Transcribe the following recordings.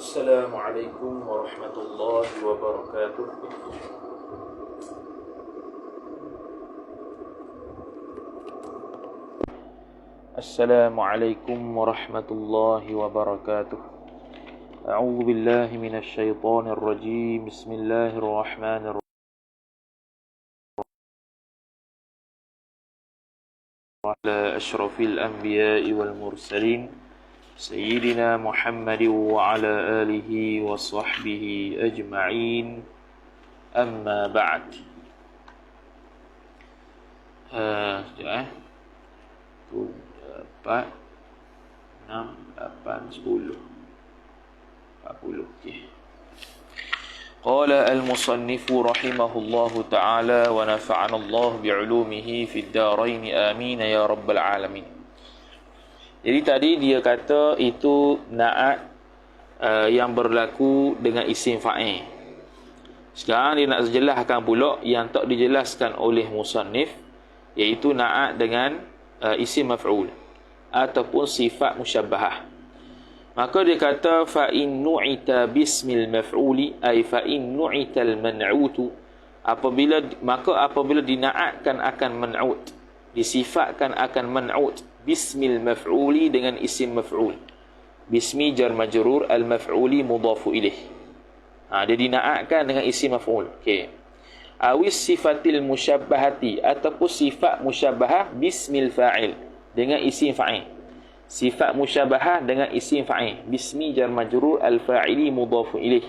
السلام عليكم ورحمة الله وبركاته. السلام عليكم ورحمة الله وبركاته. أعوذ بالله من الشيطان الرجيم. بسم الله الرحمن الرحيم. على أشرف الأنبياء والمرسلين سيدنا محمد وعلى آله وصحبه أجمعين. أما بعد. Sekejap 4, 6, 8, 10, 40. Okay. قال المصنف رحمه الله تعالى ونفعنا الله بعلومه في الدارين آمين يا رب العالمين. Jadi tadi dia kata itu na'at yang berlaku dengan isim fa'il. Sekarang dia nak jelaskan pula yang tak dijelaskan oleh musannif, iaitu na'at dengan isim maf'ul ataupun sifat musyabbahah. Maka dia kata fa in nu'ita bismil maf'uli ay fa in nu'ital man'utu, apabila dinaatkan akan man'ut, disifatkan akan man'ut bismil maf'uli dengan isim maf'ul. Bismi jar majrur, al maf'uli mudhafu ilaih. Dia dinaatkan dengan isim maf'ul. Okey. Awis sifatil musyabbahati, ataupun sifat musyabbahah bismil fa'il dengan isim fa'il. Sifat musyabbahah dengan isim fa'il. Bismi jar majrur, al fa'ili mudhafu ilaih.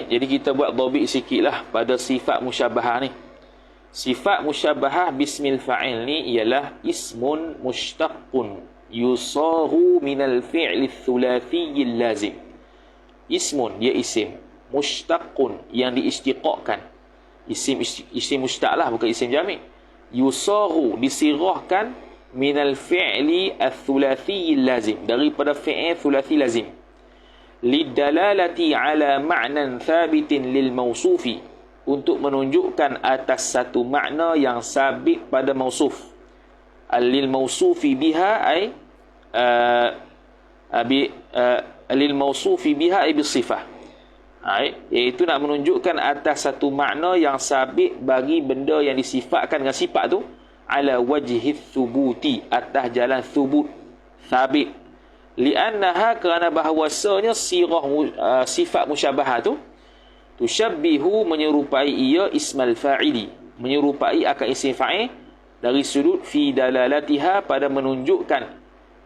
Jadi kita buat dhabit sikitlah pada sifat musyabbahah ni. Sifat musyabbahah bismil fa'il ni ialah ismun mushtaqqun yusahu minal fi'li thulathiyil lazim. Ismun, dia isim. Mushtaqqun, yang diistiqaqkan. Isim mushtaq lah, bukan isim jami'. Yusahu, disirahkan minal fi'li thulathiyil lazim, daripada fi'il thulathi lazim. Lidalalati ala ma'nan thabitin lil mawsufi, untuk menunjukkan atas satu makna yang sabit pada mausuf. Lil mausufi biha ay lil mausufi biha ay bisifah, iaitu nak menunjukkan atas satu makna yang sabit bagi benda yang disifatkan dengan sifat tu, ala wajhi thubuti, atas jalan thubut, sabit. Li'annaha, kerana bahawasanya sirah sifat musyabbahah tu tushabbihu, menyerupai ia ismal fa'ili, menyerupai akan isim fa'il dari sudut fi dalalatiha, pada menunjukkan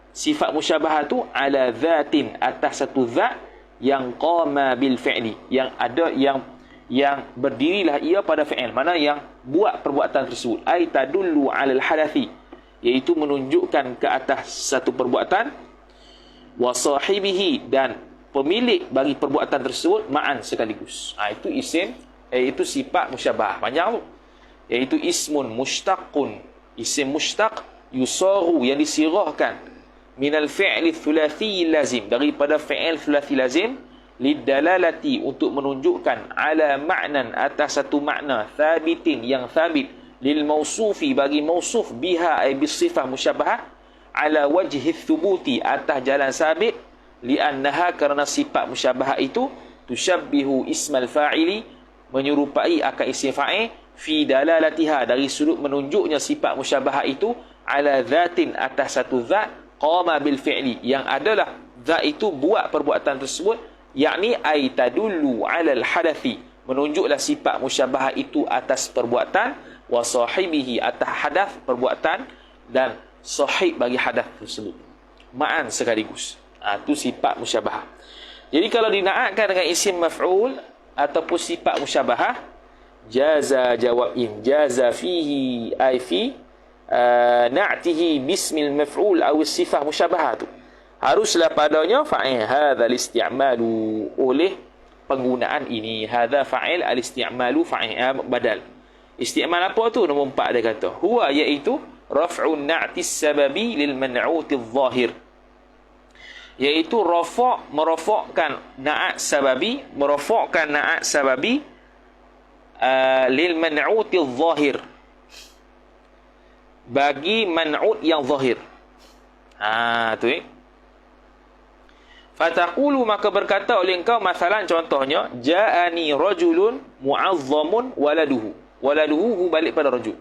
sifat musyabbahah tu ala dhatin, atas satu zat yang qama bil fi'li, yang ada yang berdirilah ia pada fi'il, mana yang buat perbuatan tersebut. Ai tadullu alal hadathi, iaitu menunjukkan ke atas satu perbuatan, wa sahibihi, dan pemilik bagi perbuatan tersebut, ma'an, sekaligus. Itu isim, itu sifat musyabbah. Panjang tu. Iaitu ismun mushtaqun, isim mushtaq yusaru, yang disirahkan minal fi'li thulathi lazim, daripada fi'il thulathi lazim, lidalalati, untuk menunjukkan ala ma'nan, atas satu makna, thabitin, yang thabit, lil mausufi, bagi mausuf, biha ay bisifah musyabbahah, ala wajhi thubuti, atas jalan sabit. Li'annaha, kerana sifat musyabbahah itu tushabbihu ismal fa'ili, menyerupai akan isim fa'il, fi dalalatiha, dari sudut menunjuknya sifat musyabbahah itu ala dhatin, atas satu zat, qama bil fi'li, yang adalah zat itu buat perbuatan tersebut, yakni ay tadullu alal hadathi, menunjuklah sifat musyabbahah itu atas perbuatan, wa sahibihi, atas hadath perbuatan, dan sahib bagi hadath tersebut, ma'an, sekaligus. Itu sifat musyabbahah. Jadi kalau dinaatkan dengan isim maf'ul ataupun sifat musyabbahah, jaza jawabin, jaza fihi ay fi na'tihi bismil maf'ul aw sifah musyabbahah, tu haruslah padanya fa'il hadzal isti'malu, oleh penggunaan ini. Hadza fa'il, al isti'malu fa'il badal. Isti'mal apa tu? Nombor 4 dia kata huwa, iaitu raf'un na'tis sababi lil man'uti adh-dhahir, iaitu merofakkan na'at sababi, lil man'uti adh-dhahir, bagi man'ut yang zahir. Tu Fataqulu, maka berkata oleh engkau, masalan contohnya, ja'ani rajulun mu'azzamun waladuhu. Waladuhu balik pada rajul.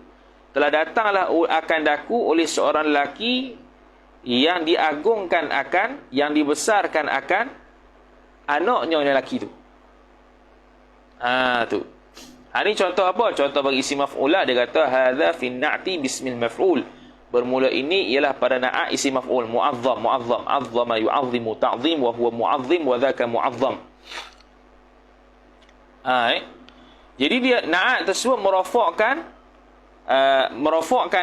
Telah datanglah akan daku oleh seorang lelaki yang diagungkan akan, yang dibesarkan akan anaknya yang lelaki tu. Tu. Ini contoh apa? Contoh bagi isim maf'ul. Dia kata hadza fi na'ti bismil maf'ul. Bermula ini ialah pada na'at isim maf'ul. Mu'azzam, mu'azzam. Azzama yu'azzimu ta'zim wa huwa mu'azzim wa dhaka mu'azzam. Jadi dia na'at tersebut merofakkan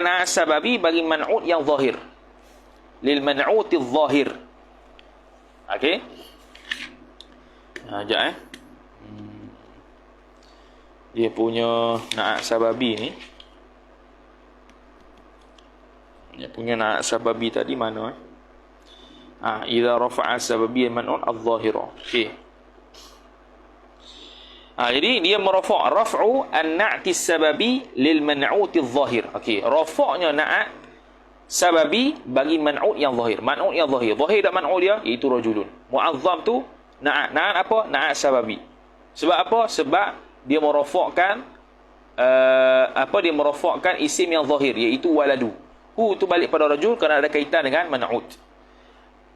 na'at sababi bagi man'ut yang zahir. Lil man'uti zahir. Okey. Sekejap dia punya na'at sababi ni. Dia punya na'at sababi tadi mana idza rafa'a sababi man'un adh-dhahira. Okey. Jadi dia merafak raf'u an-na'ti sababi lil man'uti adh-dhahir. Okey, rafaknya na'at sababi bagi man'ut yang zahir. Man'ut yang zahir. Zahir dan man'ut dia iaitu rajulun. Mu'azzam tu na'at. Na'at apa? Na'at sababi. Sebab apa? Sebab dia merafakkan dia merafakkan isim yang zahir iaitu waladu. Hu tu balik pada rajul kerana ada kaitan dengan man'ut.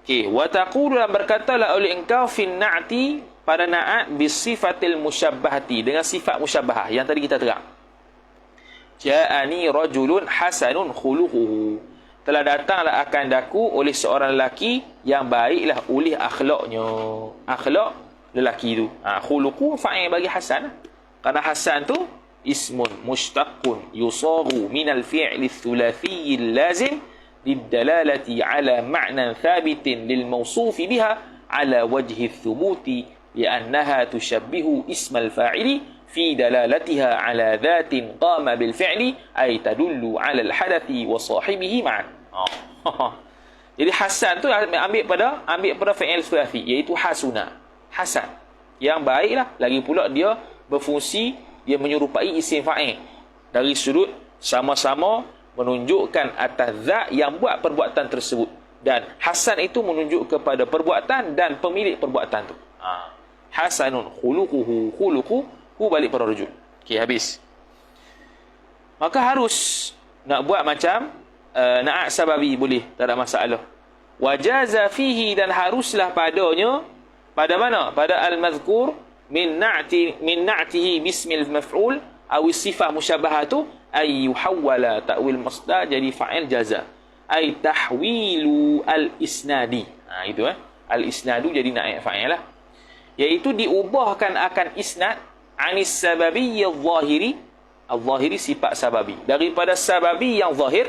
Okey, wa taqulu, dan berkatalah oleh engkau fi na'ti pada na'at bisifatil musyabbahati, dengan sifat musyabbahah yang tadi kita terang. Ja'ani rajulun hasanun khuluquhu. Telah datanglah akan daku oleh seorang lelaki yang baiklah oleh akhlaknya. Akhlak lelaki tu. Khuluqu fa'il bagi hasan. Kerana hasan tu ismun mushtaqun yusaru minal fi'li thulathiyil lazim lidalalati ala ma'nan thabitin lil mawsufi biha ala wajhi thubuti li'annaha tushabbihu ismal fa'ili fi dalalatiha ala dhatin qama bil fi'li ay tadullu ala al hadathi wa sahibihi ma'an. Jadi hasan tu ambil pada fi'il thulathi iaitu hasuna. Hasan yang baiklah, lagi pula dia berfungsi, dia menyerupai isim fa'il dari sudut sama-sama menunjukkan atas zat yang buat perbuatan tersebut, dan hasan itu menunjuk kepada perbuatan dan pemilik perbuatan tu. Hasanun khuluquhu balik pada rajul. Okey, habis. Maka harus nak buat macam na'at sababi, boleh, tak ada masalah. Wajaza fihi, dan haruslah padanya, pada mana? Pada al-mazkur min na'tihi bismil maf'ul aw sifah musyabbahatu ay yuhawwala ta'wil masdar jadi fa'il jaza ay tahwilu al-isnadi. Itu al-isnadu jadi naib fa'il lah, iaitu diubahkan akan isnad anis sababi al-zahiri sifat sababi, daripada sababi yang zahir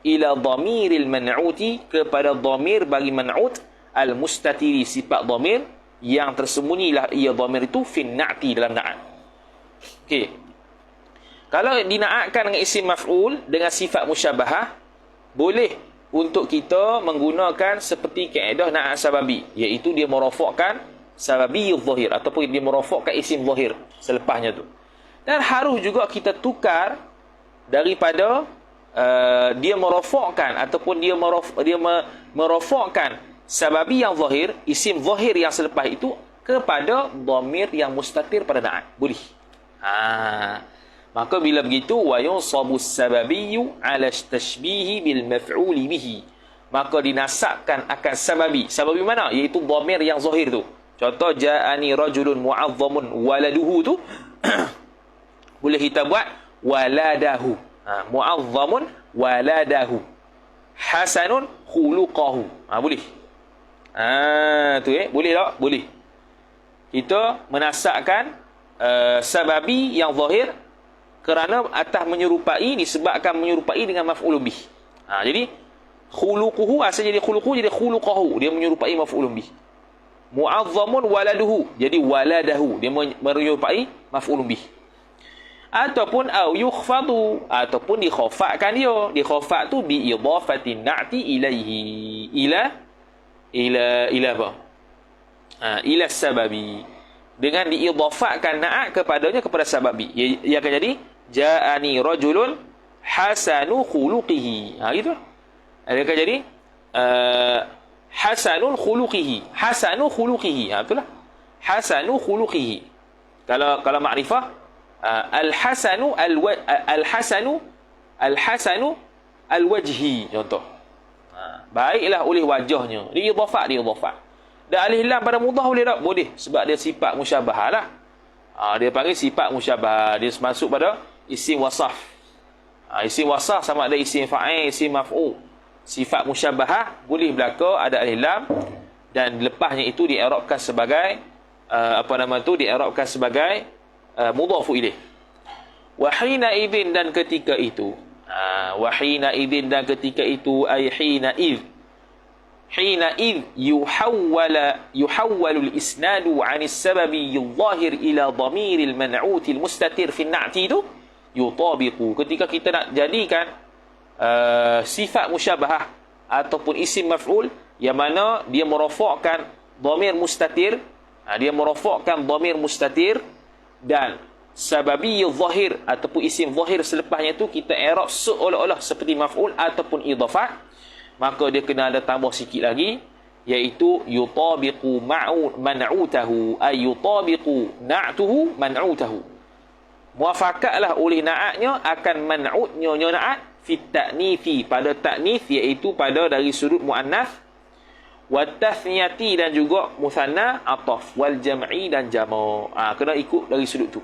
ila dhamiril man'uti, kepada dhamir bagi man'ut al-mustatiri sifat dhamir yang tersembunyilah ia dhamir itu fin na'ti dalam na'at. Okey. Kalau dina'atkan dengan isim maf'ul dengan sifat musyabbahah, boleh untuk kita menggunakan seperti kaedah na'at sababi, iaitu dia merafakkan sababi zahir ataupun dia merafakkan isim zahir selepasnya tu. Dan harus juga kita tukar daripada dia merafakkan ataupun dia merafakkan sababi yang zahir, isim zahir yang selepas itu kepada dhamir yang mustatir pada na'at. Boleh. Maka bila begitu wa yunsabu sababiyyu ala tashbihi bil maf'uli bihi, maka dinasabkan akan sababi. Sababi mana? Iaitu dhamir yang zahir tu. Contoh ja'ani rajulun mu'azzamun waladuhu tu boleh kita buat waladahu. Mu'azzamun waladahu. Hasanun khuluqahu. Boleh. Tu boleh tak? Boleh. Kita menasabkan sababi yang zahir kerana atas menyerupai, disebabkan menyerupai dengan maf'ulun bih. Jadi khuluquhu asal jadi khuluquhu jadi khuluqahu, dia menyerupai maf'ulun bih. Mu'azzamun waladuhu jadi waladahu, dia menyerupai maf'ulun bih. Ataupun au yukhfadu, ataupun dikhafakkan dia. Dikhafak tu bi idafatin na'ti ilaihi ila apa? Ila sababi, dengan diidafakkan na'at kepadanya kepada sababi. Ia akan jadi ja'ani rajulun hasanu khuluqihi. Gitu. Dia akan jadi hasanul khuluqihi. Hasanul khuluqihi. Betul lah. Hasanul khuluqihi. Kalau makrifah, al-hasanu al-hasanu al-wajhi, contoh. Baiklah oleh wajahnya. Dia idhafat. Dan alif lam pada mudhaf boleh tak? Boleh. Sebab dia sifat musyabahah lah. Dia panggil sifat musyabahah. Dia masuk pada isim wasaf. Isim wasaf sama ada isim fa'il, isim maf'ul. Sifat musyabahah boleh berlaku ada alif lam, dan lepasnya itu di'irabkan sebagai di'irabkan sebagai mudhafu ilaih. Wa hina idzin, dan ketika itu. Wa hina idzin, dan ketika itu, ay hina idz. Hina idz yuhawwalu al-isnadu 'an as-sababi adh-dhahir ila dhamir al-man'ut al-mustatir fi an-na'ti itu yutabiqu. Ketika kita nak jadikan sifat musyabahah ataupun isim maf'ul yang mana dia merafa'kan dhamir mustatir, dia merafa'kan dhamir mustatir, dan sababi zahir ataupun isim zahir selepasnya tu kita i'rab seolah-olah seperti maf'ul ataupun idhafat, maka dia kena ada tambah sikit lagi, iaitu yutabiqu man'utahu, ay yutabiqu na'tuhu man'utahu. Muafakatlah oleh na'atnya akan man'utnya na'at fi ta'nifi, pada ta'nif, iaitu pada dari sudut muannas, wa tathniyati, dan juga musanna ataf, wal jam'i, dan jama'. Kena ikut dari sudut tu.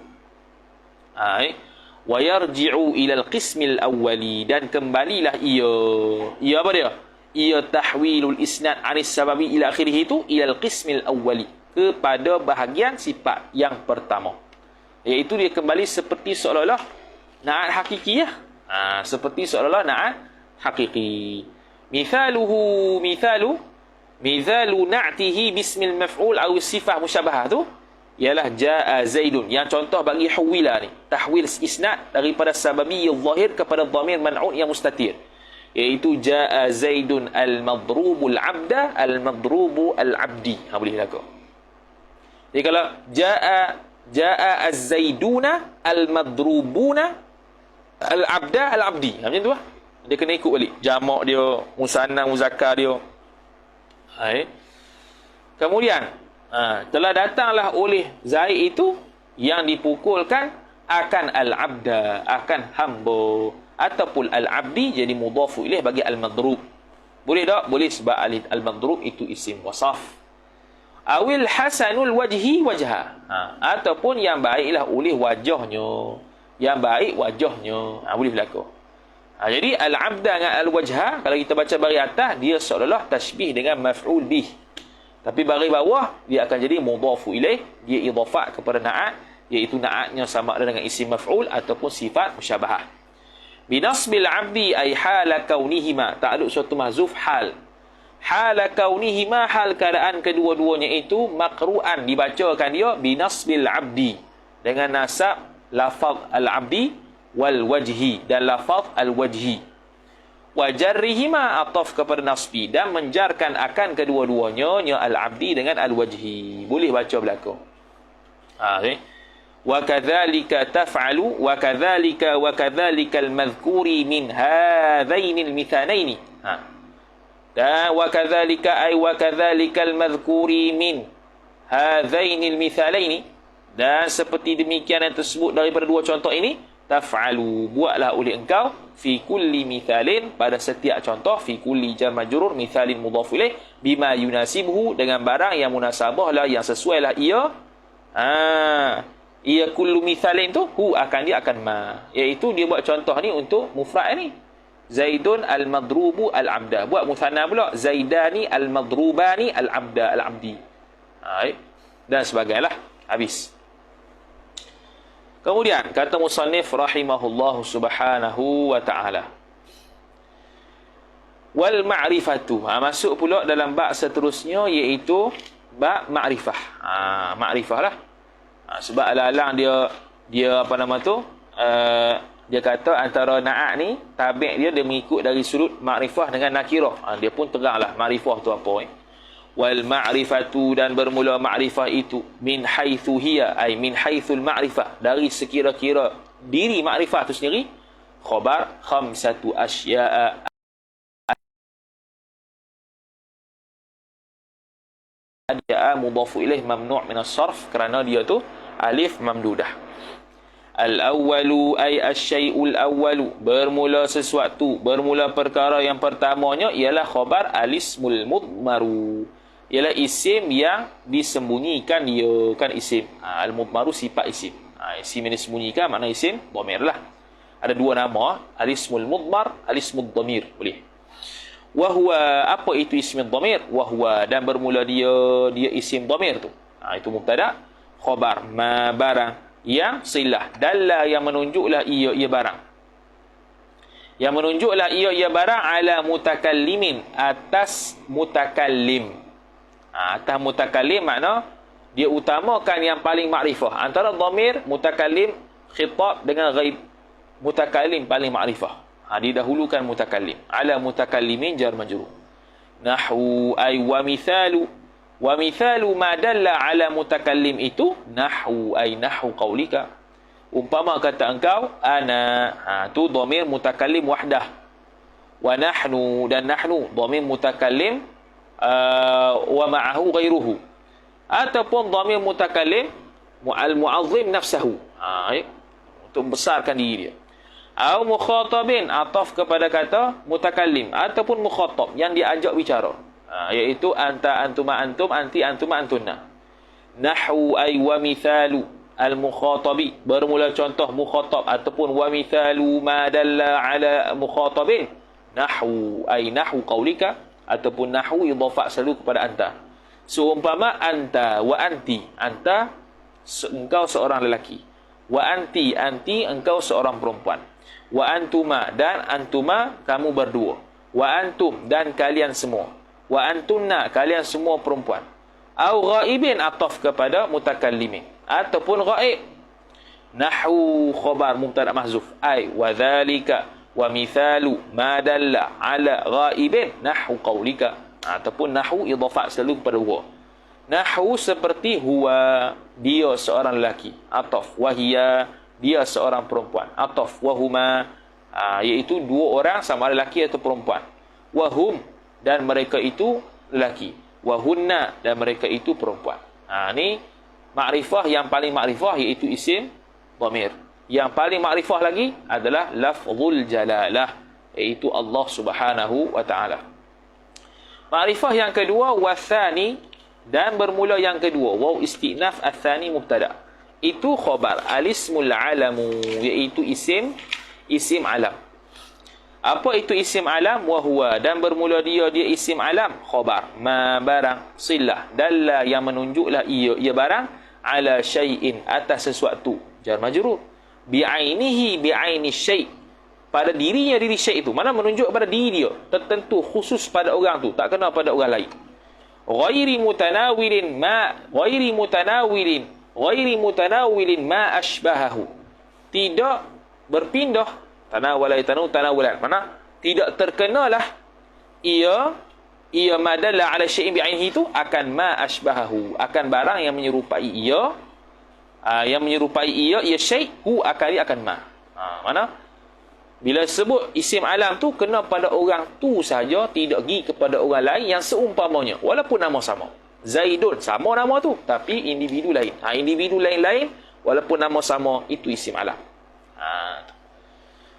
Wa yarji'u ila al-qismil awwali, dan kembalilah ia apa dia? Ia tahwilul isnad anis sababi ila akhirih itu ila al-qismil awwali, kepada bahagian sifat yang pertama, iaitu dia kembali seperti seolah-olah na'at hakiki ya. Seperti seolah-olah na'at hakiki. Mithalu na'tihi bismil maf'ul aw sifah musyabahah tu ialah jaa zaidun. Yang contoh bagi huwila ni, tahwil isnad daripada sababi zahir kepada dhamir man'ut yang mustatir, iaitu jaa zaidun al-madrubul abda al-madrubu al-abdi. Boleh laku. Jadi kalau jaa az-zaiduna al-madrubuna al-abda al-abdi, macam tu lah. Dia kena ikut balik jamak dia, musanna muzakkar dia. Kemudian telah datanglah oleh Zaid itu yang dipukulkan akan al-abda, akan hamba, ataupun al-abdi jadi mudhafu ilaih bagi al-madrub. Boleh tak? Boleh, sebab al-madrub itu isim wasaf. Awil hasanul wajhi wajha, ataupun yang baiklah oleh wajahnya, yang baik wajahnya. Boleh berlaku. Jadi al-abda dengan al-wajha, kalau kita baca baris atas, dia seolah-olah tashbih dengan maf'ul bih. Tapi baris bawah, dia akan jadi mudhafu ilaih, dia idhafat kepada na'at, iaitu na'atnya sama ada dengan isim maf'ul ataupun sifat musyabahah. Binasbil abdi ay hala kaunihima, ta'alluq suatu mahzuf hal. Hala kaunihima, hal keadaan kedua-duanya itu maqru'an, dibacakan dia binasbil abdi, dengan nasab lafaz al-abdi wal wajhi, dan lafaz al-wajhi. Wa jarrihima, ataf kepada nasbi, dan menjarkan akan kedua-duanya al-abdi dengan al-wajhi. Boleh baca belakang. Wa kadzalika taf'alu wa kadzalika al-madhkuri min hadzainil mithalaini. Dan wa kadzalika ay wa kadzalika al-madhkuri min hadzainil mithalaini, dan seperti demikian yang tersebut daripada dua contoh ini, taf'alu, buatlah oleh engkau, fi kulli mithalin, pada setiap contoh, fi kulli jar majrur mithalin mudhaf ilaih, bima yunasibuhu, dengan barang yang munasabah lah, yang sesuai lah ia. Ia kullu mithalin tu akan ma, iaitu dia buat contoh ni untuk mufrad ni, Zaidun al-madrubu al-abda. Buat muthanna pula, Zaidani al-madrubani al-abda al-abdi. Dan sebagainya. Habis. Kemudian kata musannif rahimahullahu subhanahu wa ta'ala, wal ma'rifatu, masuk pula dalam bab seterusnya, iaitu bab ma'rifah. Ma'rifah lah. Sebab alang-alang dia apa nama tu, dia kata antara na'at ni tabi' dia mengikut dari sudut ma'rifah dengan nakirah. Dia pun teranglah ma'rifah tu apa. Wal ma'rifatu, dan bermula ma'rifah itu, min haitsu hiya, ay min haitsul ma'rifah, dari sekira-kira diri ma'rifah itu sendiri, khabar khamsatu asya'a, dia mudhafu ilaih mamnu' min as-sarf kerana dia tu alif mamdudah. Al-awwalu ay asy-syai'ul awwalu, bermula sesuatu, bermula perkara yang pertamanya ialah khabar alismul mudmaru, ialah isim yang disembunyikan dia, kan isim. Al-mudmaru sifat isim. Isim yang disembunyikan makna isim dhamir lah. Ada dua nama, alismul mudmar, alismud dhamir, boleh. Wahwa, apa itu isim dhamir? Wahwa, dan bermula dia isim dhamir tu. Itu mubtada, khabar ma barang yang silah, dalla yang menunjuklah ia barang, yang menunjuklah ia barang ala mutakallimin, atas mutakallim. Atas mutakallim makna dia utamakan yang paling makrifah. Antara dhamir mutakallim khitab dengan ghaib, mutakallim paling makrifah. Didahulukan mutakallim ala mutakallimin jar majrur. Nahwu ay wa mithalu, wa mithalu ma dalla ala mutakallim itu nahwu ay nahwu qaulika, umpama kata engkau ana, tu dhamir mutakallim wahdah. Wa nahnu, dan nahnu dhamir mutakallim wa ma'ahu ghairuhu, ataupun dhamir mutakallim al mu'azzim nafsahu, untuk membesarkan diri dia. Au mukhatabin, ataf kepada kata mutakallim, ataupun mukhatab yang diajak bicara, iaitu anta, antuma, antum, anti, antuma, antunna. Nahwu ay wa mithalu al mukhatabi, bermula contoh mukhatab, ataupun wa mithalu ma dalla ala mukhatabin. Nahwu ay nahwu qaulika, ataupun nahwu idhafah selalu kepada anta. Seumpama anta wa anti, anta engkau seorang lelaki, wa anti, anti engkau seorang perempuan, wa antuma, dan antuma kamu berdua, wa antum, dan kalian semua, wa antunna, kalian semua perempuan. Au ghaibin, ataf kepada mutakallimin, ataupun ghaib. Nahwu khabar mubtada mahzuf ay wa dzalika wa mithalu ma dalla ala ghaibin nahwu qaulika, ataupun nahwu idhafah selalu kepada huwa. Nahwu seperti huwa, dia seorang lelaki, ataf wahia, dia seorang perempuan, ataf wahuma, iaitu dua orang sama ada lelaki atau perempuan. Wahum, dan mereka itu lelaki. Wahunna, dan mereka itu perempuan. Ni makrifah yang paling makrifah, iaitu isim dhamir. Yang paling makrifah lagi adalah lafzul jalalah, iaitu Allah Subhanahu wa taala. Makrifah yang kedua wathani, dan bermula yang kedua, waw istinaf athani mubtada, itu khabar alismul alamu, iaitu isim alam. Apa itu isim alam? Wahwa, dan bermula dia isim alam, khabar ma barang, silah, dalla yang menunjuklah ia barang, ala syai'in, atas sesuatu, jar majrur, bi'ainihi bi'aini syai', pada dirinya diri syai' itu, mana menunjuk pada diri dia, tertentu, khusus pada orang tu, tak kena pada orang lain. Ghairi mutanawilin ma ashbahahu, tidak berpindah, tanawala tanawulan, mana tidak terkenalah ia madalla ala syai'in bi'ainihi itu akan ma ashbahahu, akan barang yang menyerupai ia, ia syai' hu akan ma. Mana bila sebut isim alam tu kena pada orang tu saja, tidak pergi kepada orang lain yang seumpamanya, walaupun nama sama. Zaidun, sama nama tu, tapi individu lain. Individu lain-lain, walaupun nama sama, itu isim alam.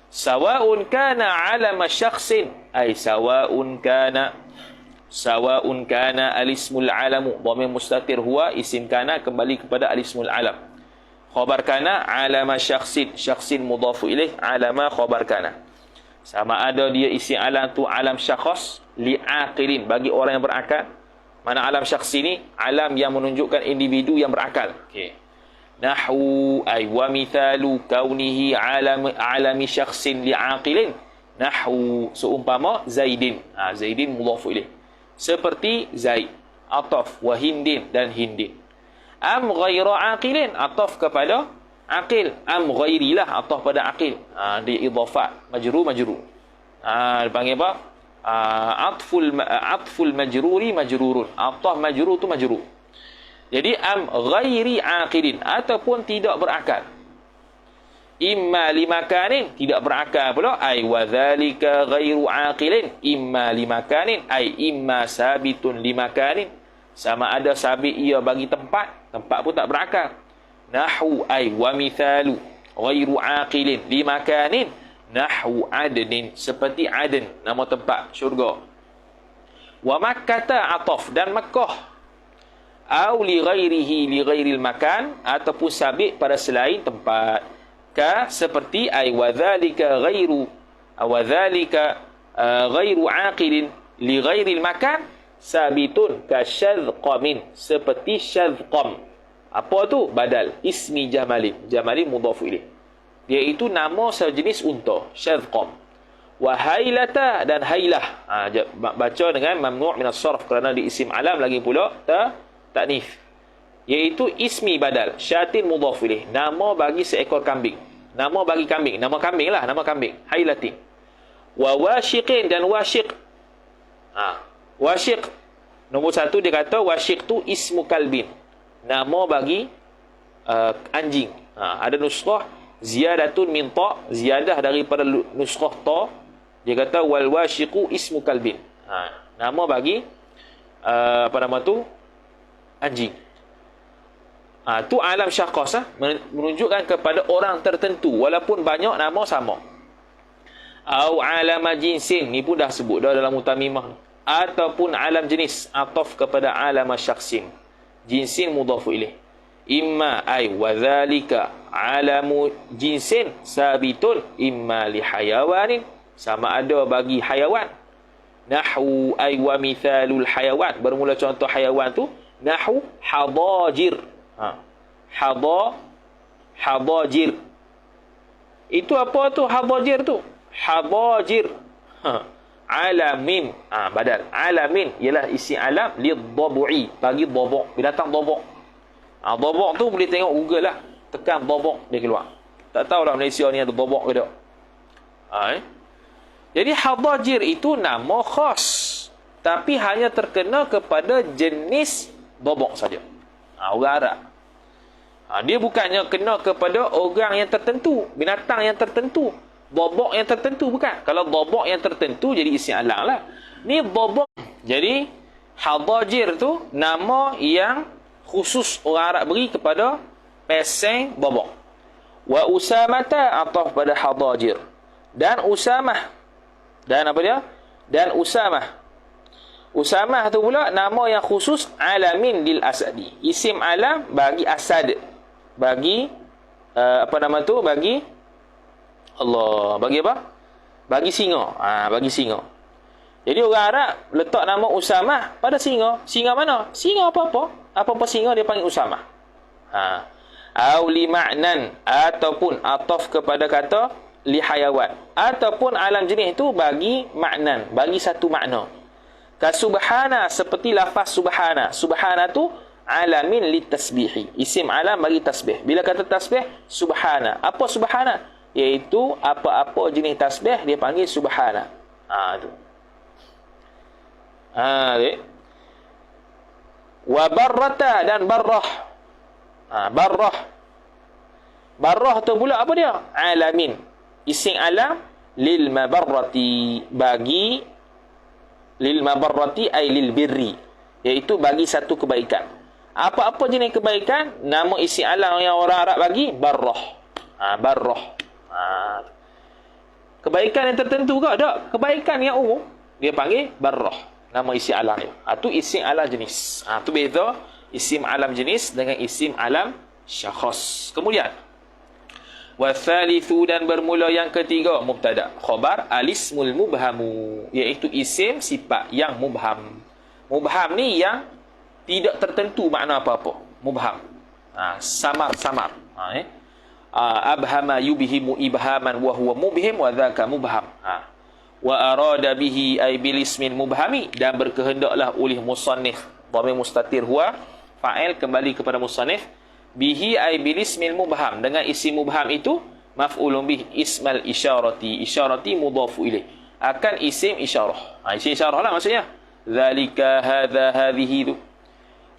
Sawa'un kana alama syakhsin, ay sawa'un kana alismul alamu, dhamir mustatir huwa, isim kana kembali kepada alismul alam. Khabar kana alama syakhsin mudhafu ilaih, alama khabar kana. Sama ada dia isim alam tu alam syakhs, li'aqilin, bagi orang yang berakal. Mana alam syakhs ini? Alam yang menunjukkan individu yang berakal. Okey. Nahwu ay wa mithalu kaunihi alami syakhsin li'aqilin. Nahwu, seumpama Zaidin. Zaidin mudhafu ilaih. Seperti Zaid. Ataf wa Hindin, dan Hindin. Am ghaira aqilin, ataf kepada aqil. Am ghairilah, ataf pada aqil. Dia idhafat, majrur. Dipanggil apa? Atful majruri majrurun. Ataf majrur tu majrur. Jadi am ghairi aqilin, ataupun tidak berakal. Imma limakanin, tidak berakal pula, ay wa dzalika ghairu aqilin. Imma limakanin, ay imma sabitun limakanin, sama ada sabit ia bagi tempat pun tak berakal. Nahwu ay wa mithalu ghairu aqilin li makanin nahwu adnin, seperti Aden, nama tempat syurga. Wa makkata ataf, dan Makkah. Au li ghairihi li ghairil makan, ataupun sabit pada selain tempat. Ka seperti ay wa dhalika ghairu wa dhalika ghairu aqilin li ghairil makan sabitun ka syadqamin, seperti syadqam. Apa tu? Badal ismi jamalin. Jamalin mudhaf ilaih, iaitu nama sejenis unta, syadqam. Wa hailata, dan hailah. Baca dengan mamnu' min as-sarf kerana di isim alam lagi pula ta'nif, iaitu ismi badal, syatin mudhaf ilaih, nama bagi seekor kambing. Nama bagi kambing, nama kambing lah, nama kambing, hailatin. Wa washiqin, dan washiq. Washiq nombor satu, dia kata washiq tu ismu kalbin, nama bagi anjing. Ada nuskhah ziyadatun min ta, ziyadah daripada nuskhah ta, dia kata wal washiqu ismu kalbin, nama bagi apa nama tu, anjing. Tu alam syakhas, menunjukkan kepada orang tertentu walaupun banyak nama sama. Au alama jinsin, ni pun dah sebut dah dalam mutamimah. Ataupun alam jenis, ataf kepada alama syakhsin, jinsin mudhafu ilaih. Imma ay wa dhalika alamu jinsin sabitun imma li hayawanin, sama ada bagi hayawan. Nahwu ay wa mithalul hayawan, bermula contoh hayawan tu nahwu hadajir. Hadajir itu apa tu? Hadajir tu hadajir alamin, badal alamin ialah isi alam lidhabu'i, bagi dhabuk, binatang dhabuk. Dhabuk tu boleh tengok Google lah, tekan dhabuk dia keluar. Tak tahu lah Malaysia ni ada dhabuk ke tak. Jadi hadajir itu nama khas, tapi hanya terkena kepada jenis dhabuk saja. Orang Arab. Dia bukannya kena kepada orang yang tertentu, binatang yang tertentu, dhabuk yang tertentu, bukan. Kalau dhabuk yang tertentu jadi isim alam lah. Ni dhabuk. Jadi hadajir tu nama yang khusus orang Arab beri kepada peseng dhabuk. Wa usamata ataf pada hadajir. Dan usamah. Dan apa dia? Dan usamah. Usamah tu pula nama yang khusus alamin lil asadi, isim alam bagi asad, bagi apa nama tu, bagi Allah, bagi apa? Bagi singa. Bagi singa. Jadi orang Arab letak nama Usamah pada singa. Singa mana? Singa apa-apa. Apa-apa singa dia panggil Usamah. Au li ma'nan, ataupun ataf kepada kata li hayawan, ataupun alam jenis tu bagi ma'nan, bagi satu makna. Kasubhana, seperti lafaz subhana. Subhana tu alamin litasbihi, isim alam bagi tasbih. Bila kata tasbih, subhana. Apa subhana? Iaitu apa-apa jenis tasbih dia panggil subhana. Tu. Wa barrata, dan barrah. Barrah. Barrah tu pula apa dia? Alamin, isim alam lil mabarrati, bagi lil mabarrati ay lil birri, iaitu bagi satu kebaikan. Apa-apa jenis kebaikan, nama isi alam yang orang Arab bagi barrah. Barrah. Kebaikan yang tertentu ke? Tak. Kebaikan yang umum dia panggil barrah, nama isi alam dia. Tu isim alam jenis. Tu beza isim alam jenis dengan isim alam syakhs. Kemudian wa thalithu, dan bermula yang ketiga, mubtada khabar alismul mubhamu, iaitu isim sifat yang mubham. Mubham ni yang tidak tertentu makna apa-apa. Mubham. Samar-samar. Abhama yubhimu ibhaman wa huwa mubhim wa dhaka mubham. Wa arada bihi ay bil ismin mubhami, dan berkehendaklah oleh musannif, dhamir mustatir huwa fa'il kembali kepada musannif, bihi ay bil ismil mubham, dengan isim mubham itu maf'ulun bih ismal isyarati, isyarati mudhafu ilaih, akan isim isyarah. Isim isyarah lah maksudnya. Zalika hadha hadhihi tu.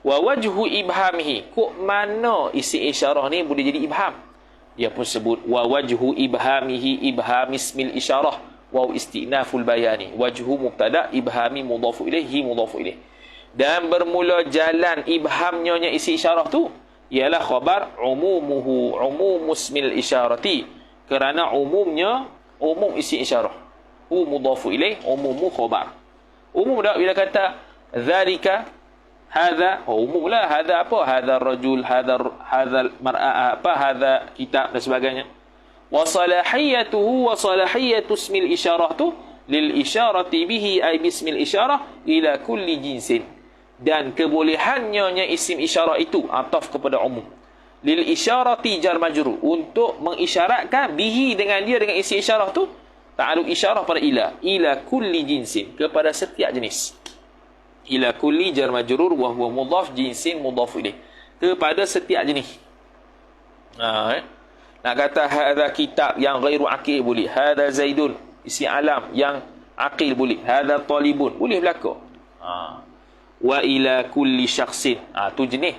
Wa wajhu ibhamihi, kok mana isim isyarah ni boleh jadi ibham? Dia pun sebut wa wajhu ibhamihi ibham ismil isyarah wa istinaful bayani. Wajhu mubtada, ibhami mudhafu ilaihi mudhafu ilaih. Dan bermula jalan ibhamnya isi isyarah tu ialah khabar umumuhu, umumusmil isyarati, kerana umumnya umum isi isyarah. Hu mudhafu ilaih, umumu khabar. Umum dah bila kata zalika, hadha, umum lah. Hadha apa? Hadha rajul, hadha mar'a, apa? Hadha kitab dan sebagainya. Wa salahiyatuhu wa salahiyatu ismil isyarah tu lil isyarati bihi ay bismil isyarah ila kulli jinsin. Dan kebolehannya isim isyarah itu ataf kepada umum. Lil isyarati jar majrur, untuk mengisyaratkan bihi dengan dia, dengan isi isyarah tu ta'alluq isyarah pada ila kulli jinsin, kepada setiap jenis. Ila kulli jar majrur wa huwa mudhaf, jinsin mudhaf ilaih, kepada setiap jenis. Nak kata hadza kitab yang ghairu aqil boleh, hadza zaidun isi alam yang aqil boleh, hadza talibun boleh berlaku. Wa ila kulli syakhsin, tu jenis.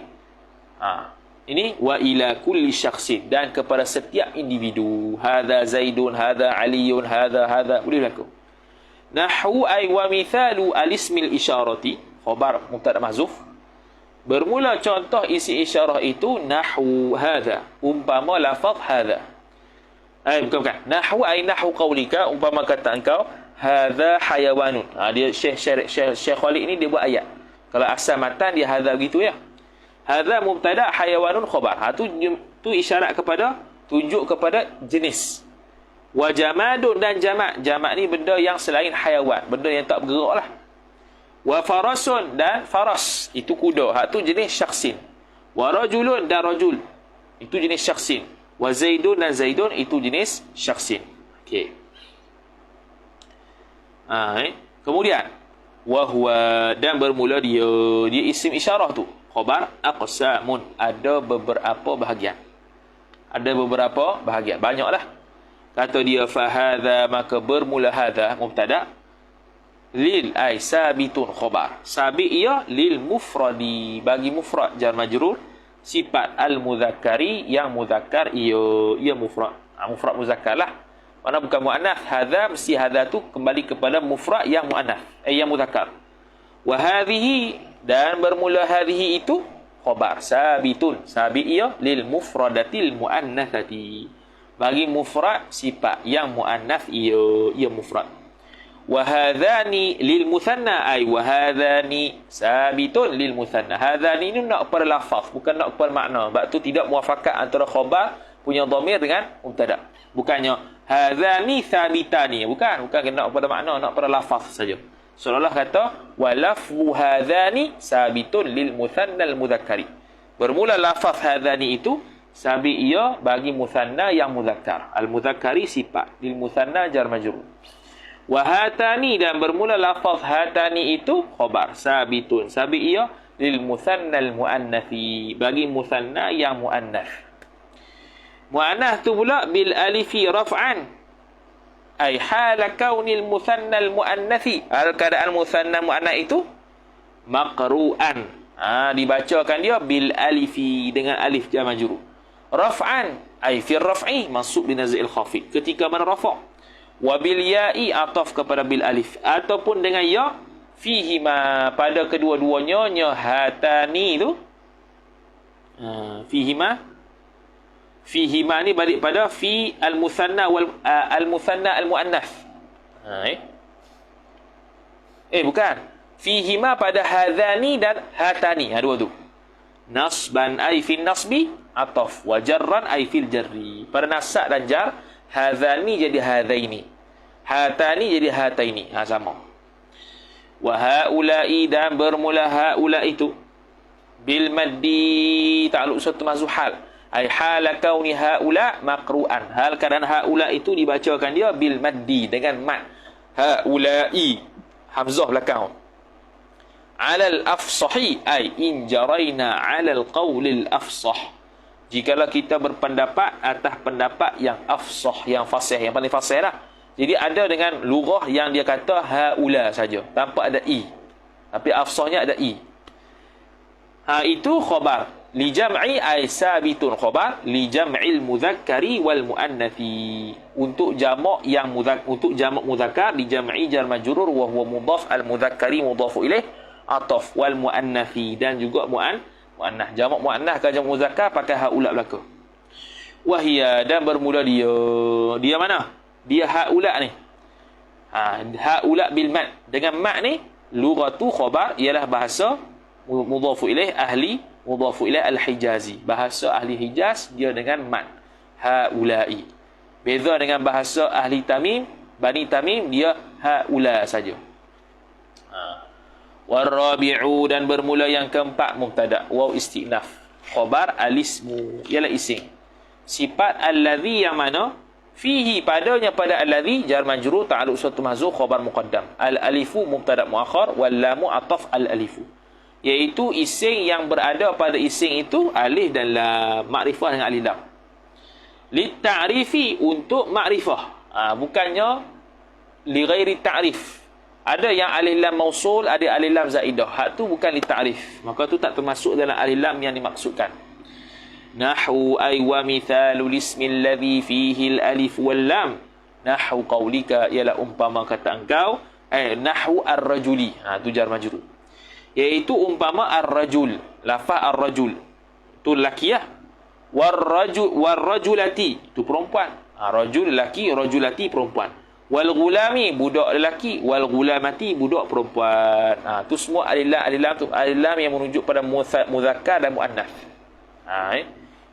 Ini wa ila kulli syakhsin, dan kepada setiap individu. Hadza zaidun, hadza aliyun, hadza boleh berlaku. Nahwu ay wa mithalu al-ismil isyarati, khabar mubtada mahzuf. Bermula contoh isi isyarah itu nahwu hadza, umpama lafaz hadza. Bukan. Nahwu ay nahwu qaulika, umpama kata engkau hadza hayawanun. Dia Syekh Khalid ni dia buat ayat. Kalau asal matan dia hadza gitu ya. Hadza mubtada, hayawanun khabar. Tu isyarat kepada, tunjuk kepada jenis. Wa jamadun, dan jamak. Jamak ni benda yang selain hayawan, benda yang tak bergerak lah. Wa farasun, dan faras, itu kuda. Tu jenis syakhsin. Wa rajulun, dan rajul, itu jenis syakhsin. Wa zaidun, dan zaidun, itu jenis syakhsin. Okey. Kemudian wa huwa, dan bermula dia isim isyarah tu khabar aqsamun, ada beberapa bahagian. Ada beberapa bahagian, banyaklah. Kata dia fa hadza, maka bermula hadza mubtada, lil ay sabitun khabar, sabit ia lil mufradi, bagi mufrad jar majrur, sifat al mudzakkari, yang muzakkar ia mufrad. Mufrad muzakkar lah, mana bukan muannas. Hadza mesti hadza tu kembali kepada mufrad yang muannas, yang muzakkar. Wa hadhihi, dan bermula hadhihi itu khabar sabitun, sabit ia lil mufradatil muannatsati, bagi mufrad sifat yang muannas ia mufrad. Wa hadzani lil muthanna, ay wa hadzani sabitun lil muthanna. Hadzani ni nak kepada lafaz, bukan nak kepada makna. Sebab tu tidak muafakat antara khabar punya dhamir dengan mubtada. Bukannya hadzani sabitani, bukan kena kepada makna, nak pada lafaz saja. Seolah-olah kata wa lafzu hadzani sabitun lil muthanna al mudzakkari. Bermula lafaz hadzani itu sabit ia bagi muthanna yang muzakkar. Al mudzakkari sifat, lil muthanna jar majrur. Wa hatani, dan bermula lafaz hatani itu khabar sabitun, sabit ia lil muthanna al muannathi, bagi muthanna yang muannath. Muannath tu pula bil alifi raf'an, ay hala kaunil muthanna al muannathi, keadaan muthanna muannath itu maqru'an, dibacakan dia bil alifi, dengan alif jar majrur. Raf'an ay fi raf'i mansub bi naz'il khafid, ketika mana rafa'. Wa bil ya'i, ataf kepada bil alif, ataupun dengan ya, fihi ma, pada kedua-duanya nya hatani tu. Fihi ma ni balik pada fi al muthanna wal al muthanna al muannath. Bukan. Fihi ma pada hadzani dan hatani, dua tu. Nasban ay fi nasbi ataf, wa jarran ay fil jarri, pada nasab dan jar. Hadzani jadi hadzaini, hatani jadi hataini, sama. Wa haula'i, dan bermula haula itu bil maddi, ta'alluq satu mazhul, ay hala kauni haula maqru'an, hal keadaan haula itu dibacakan dia bil maddi, dengan mad. Haula'i, hamzah belakang. Alal afsahi, ay in jaraina alal qawlil afsah, jikalau kita berpendapat atas pendapat yang afsah, yang fasih, yang paling fasih lah. Jadi ada dengan lughah yang dia kata haula saja, tanpa ada i, tapi afsahnya ada i. Itu khabar li jam'i ay sabitun, khabar li jam'il mudzakkari wal muannathi, untuk jamak yang untuk jamak mudzakkar, di jam'i jar majrur wa huwa mudhaf al mudzakkari mudhafu ilaih, ataf wal muannathi, dan juga muannah. Jamak muannah ke jamak muzakkar pakai haula belaka. Wahia, dan bermula dia mana? Dia haula ni. Haula bil mad. Dengan mad ni lughatu khabar ialah bahasa mudhafu ilaih ahli mudhafu ilaih al-Hijazi. Bahasa ahli Hijaz dia dengan mad. Haula'i. Beza dengan bahasa ahli Tamim, Bani Tamim, dia haula saja. Warabi'u, dan bermula yang keempat mubtada waw istinaf. Khabar alismu ialah isim. Sifat allazi yang mana fihi padanya pada allazi jar majrur ta'alluq suatu mahzuf khabar muqaddam. Al alifu mubtada muakhar wal lamu ataf al alifu. Iaitu isim yang berada pada isim itu alif dan lam, makrifah dengan alif lam. Li ta'rifi, untuk makrifah. Bukannya li ghairi ta'rif. Ada yang alif lam mausul, ada alif lam zaidah. Hak tu bukan li ta'rif. Maka tu tak termasuk dalam alif lam yang dimaksudkan. Nahwu ay wa mithalul ismi alladhi fihi al-alif wal lam. Nahwu qaulika ialah umpama kata engkau, nahwu ar-rajuli. Tu jar majrur. Iaitu umpama ar-rajul. Lafaz ar-rajul tu lelaki lah. War-rajulati tu perempuan. Rajul lelaki, rajulati perempuan. Wal gulami budak lelaki, wal gulamati budak perempuan. Tu semua alif lam tu alif lam yang menunjuk pada muzakkar dan muannas.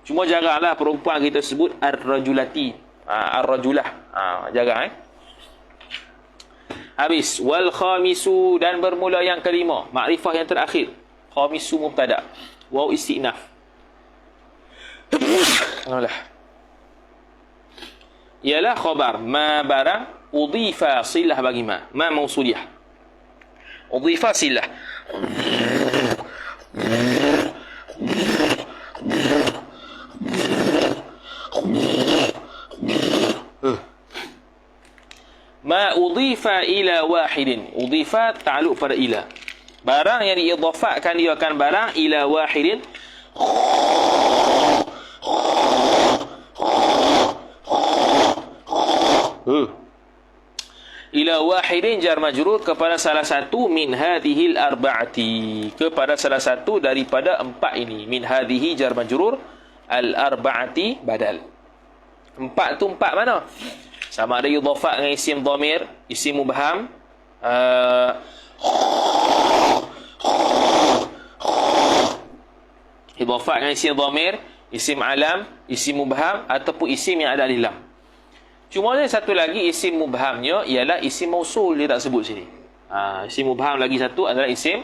Cuma jaranglah perempuan kita sebut ar-rajulati, ar-rajulah. Jarang. Habis wal khamisu, dan bermula yang kelima, makrifah yang terakhir. Khamisu mubtada waw istinaf. Ialah khabar ma barang udhifa silah bagi ma mausuliyah. Udhifa silah. Ma udhifa ila wahidin. Udhifa ta'alluq pada ila. Barang yang diidhafakkan dia akan barang ila wahidin. Ila wahidin jar majrur kepada salah satu min hadhil arba'ati, kepada salah satu daripada empat ini. Min hadhihi jar majrur, al arba'ati badal. Empat tu empat mana? Sama ada idhafat dengan isim dhamir, isim mubham, idhafat dengan isim dhamir, isim alam, isim mubham, ataupun isim yang ada alif lam. Cuma ada satu lagi isim mubhamnya ialah isim mausul, dia tak sebut sini. Isim mubham lagi satu adalah isim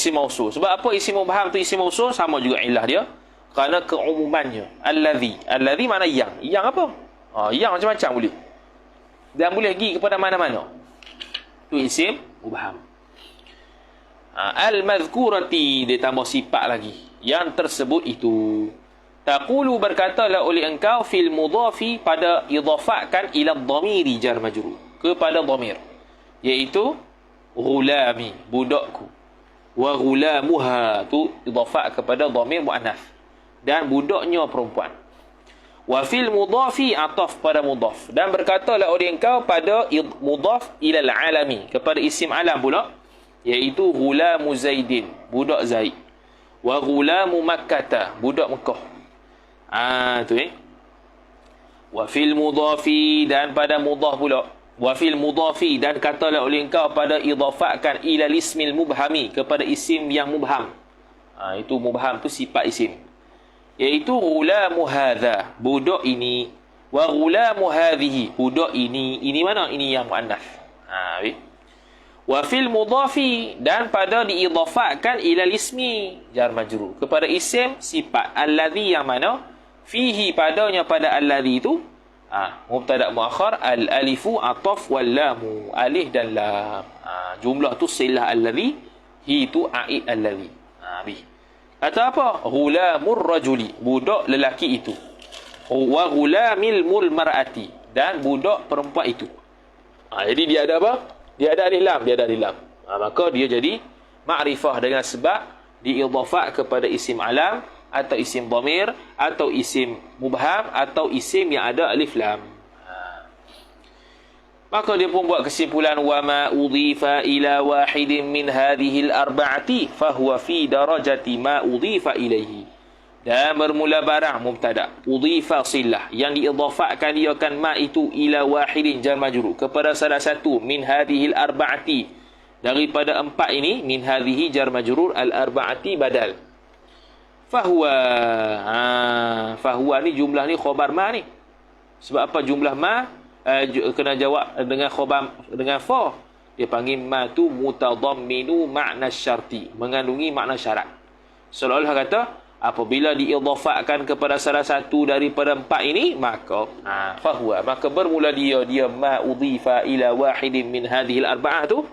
mausul. Sebab apa isim mubham tu isim mausul? Sama juga ilah dia. Kerana keumumannya. Allazi. Allazi mana yang? Yang apa? Yang macam-macam boleh. Dan boleh pergi kepada mana-mana. Tu isim mubham. Al-madhkurati, dia tambah sifat lagi. Yang tersebut itu. Taqulu, berkatalah oleh engkau fil mudhafi, pada idhafatkan ila dhamiri jar majrur, kepada dhamir, iaitu ghulami, budakku. Wa ghulamuha, tu idhafat kepada dhamir muannas, dan budaknya perempuan. Wa fil mudhafi ataf pada mudhaf, dan berkatalah oleh engkau pada mudhaf ila al-alami, kepada isim alam pula, iaitu ghulamu zaidin, budak Zaid. Wa ghulamu makkata, budak Mekah. Tu wa fil mudhafi, dan pada mudhaf pula. Wa fil mudhafi, dan katalah oleh engkau pada idhafatkan ila ismil mubhami, kepada isim yang mubham. Itu mubham tu sifat isim, iaitu ghulamu hadha, budak ini. Wa ghulamu hadhihi, budak ini. Ini mana? Ini yang muannas. Wa fil mudhafi, dan pada diidhafatkan ila ismi jar majrur, kepada isim sifat allazi yang mana fihi padanya pada allazi itu mubtada muakhar al alifu ataf wal lamu, alif dan lam. Jumlah tu silah allazi, hi tu aid allazi. Kata apa? Ghulamur rajuli, budak lelaki itu. Wa ghulamil mar'ati, dan budak perempuan itu. Jadi dia ada apa? Dia ada alif lam, dia ada alif lam. Maka dia jadi ma'rifah dengan sebab diidhafat kepada isim alam, atau isim dhamir, atau isim mubham, atau isim yang ada alif lam. Maka dia pun buat kesimpulan wa ma udhifa ila wahidin min hadhihi al-arba'ati fahuwa fi darajati ma udhifa ilaihi. Dan bermula barang mubtada udhifa silah yang diidhafatkan dia kan ma itu ila wahidin jar majrur kepada salah satu min hadhihi al-arba'ati daripada empat ini, min hadhihi jar majrur al-arba'ati badal. Fahuwa fahuwa ni jumlah ni khabar ma ni. Sebab apa jumlah ma kena jawab dengan khabar dengan fa. Dia panggil ma tu mutadamminu makna syarti, mengandungi makna syarat. Seolah-olah kata apabila diidhafatkan kepada salah satu daripada empat ini, maka fahuwa, maka bermula dia ma udhifa ila wahidin min hadhihi al-arba'ah tu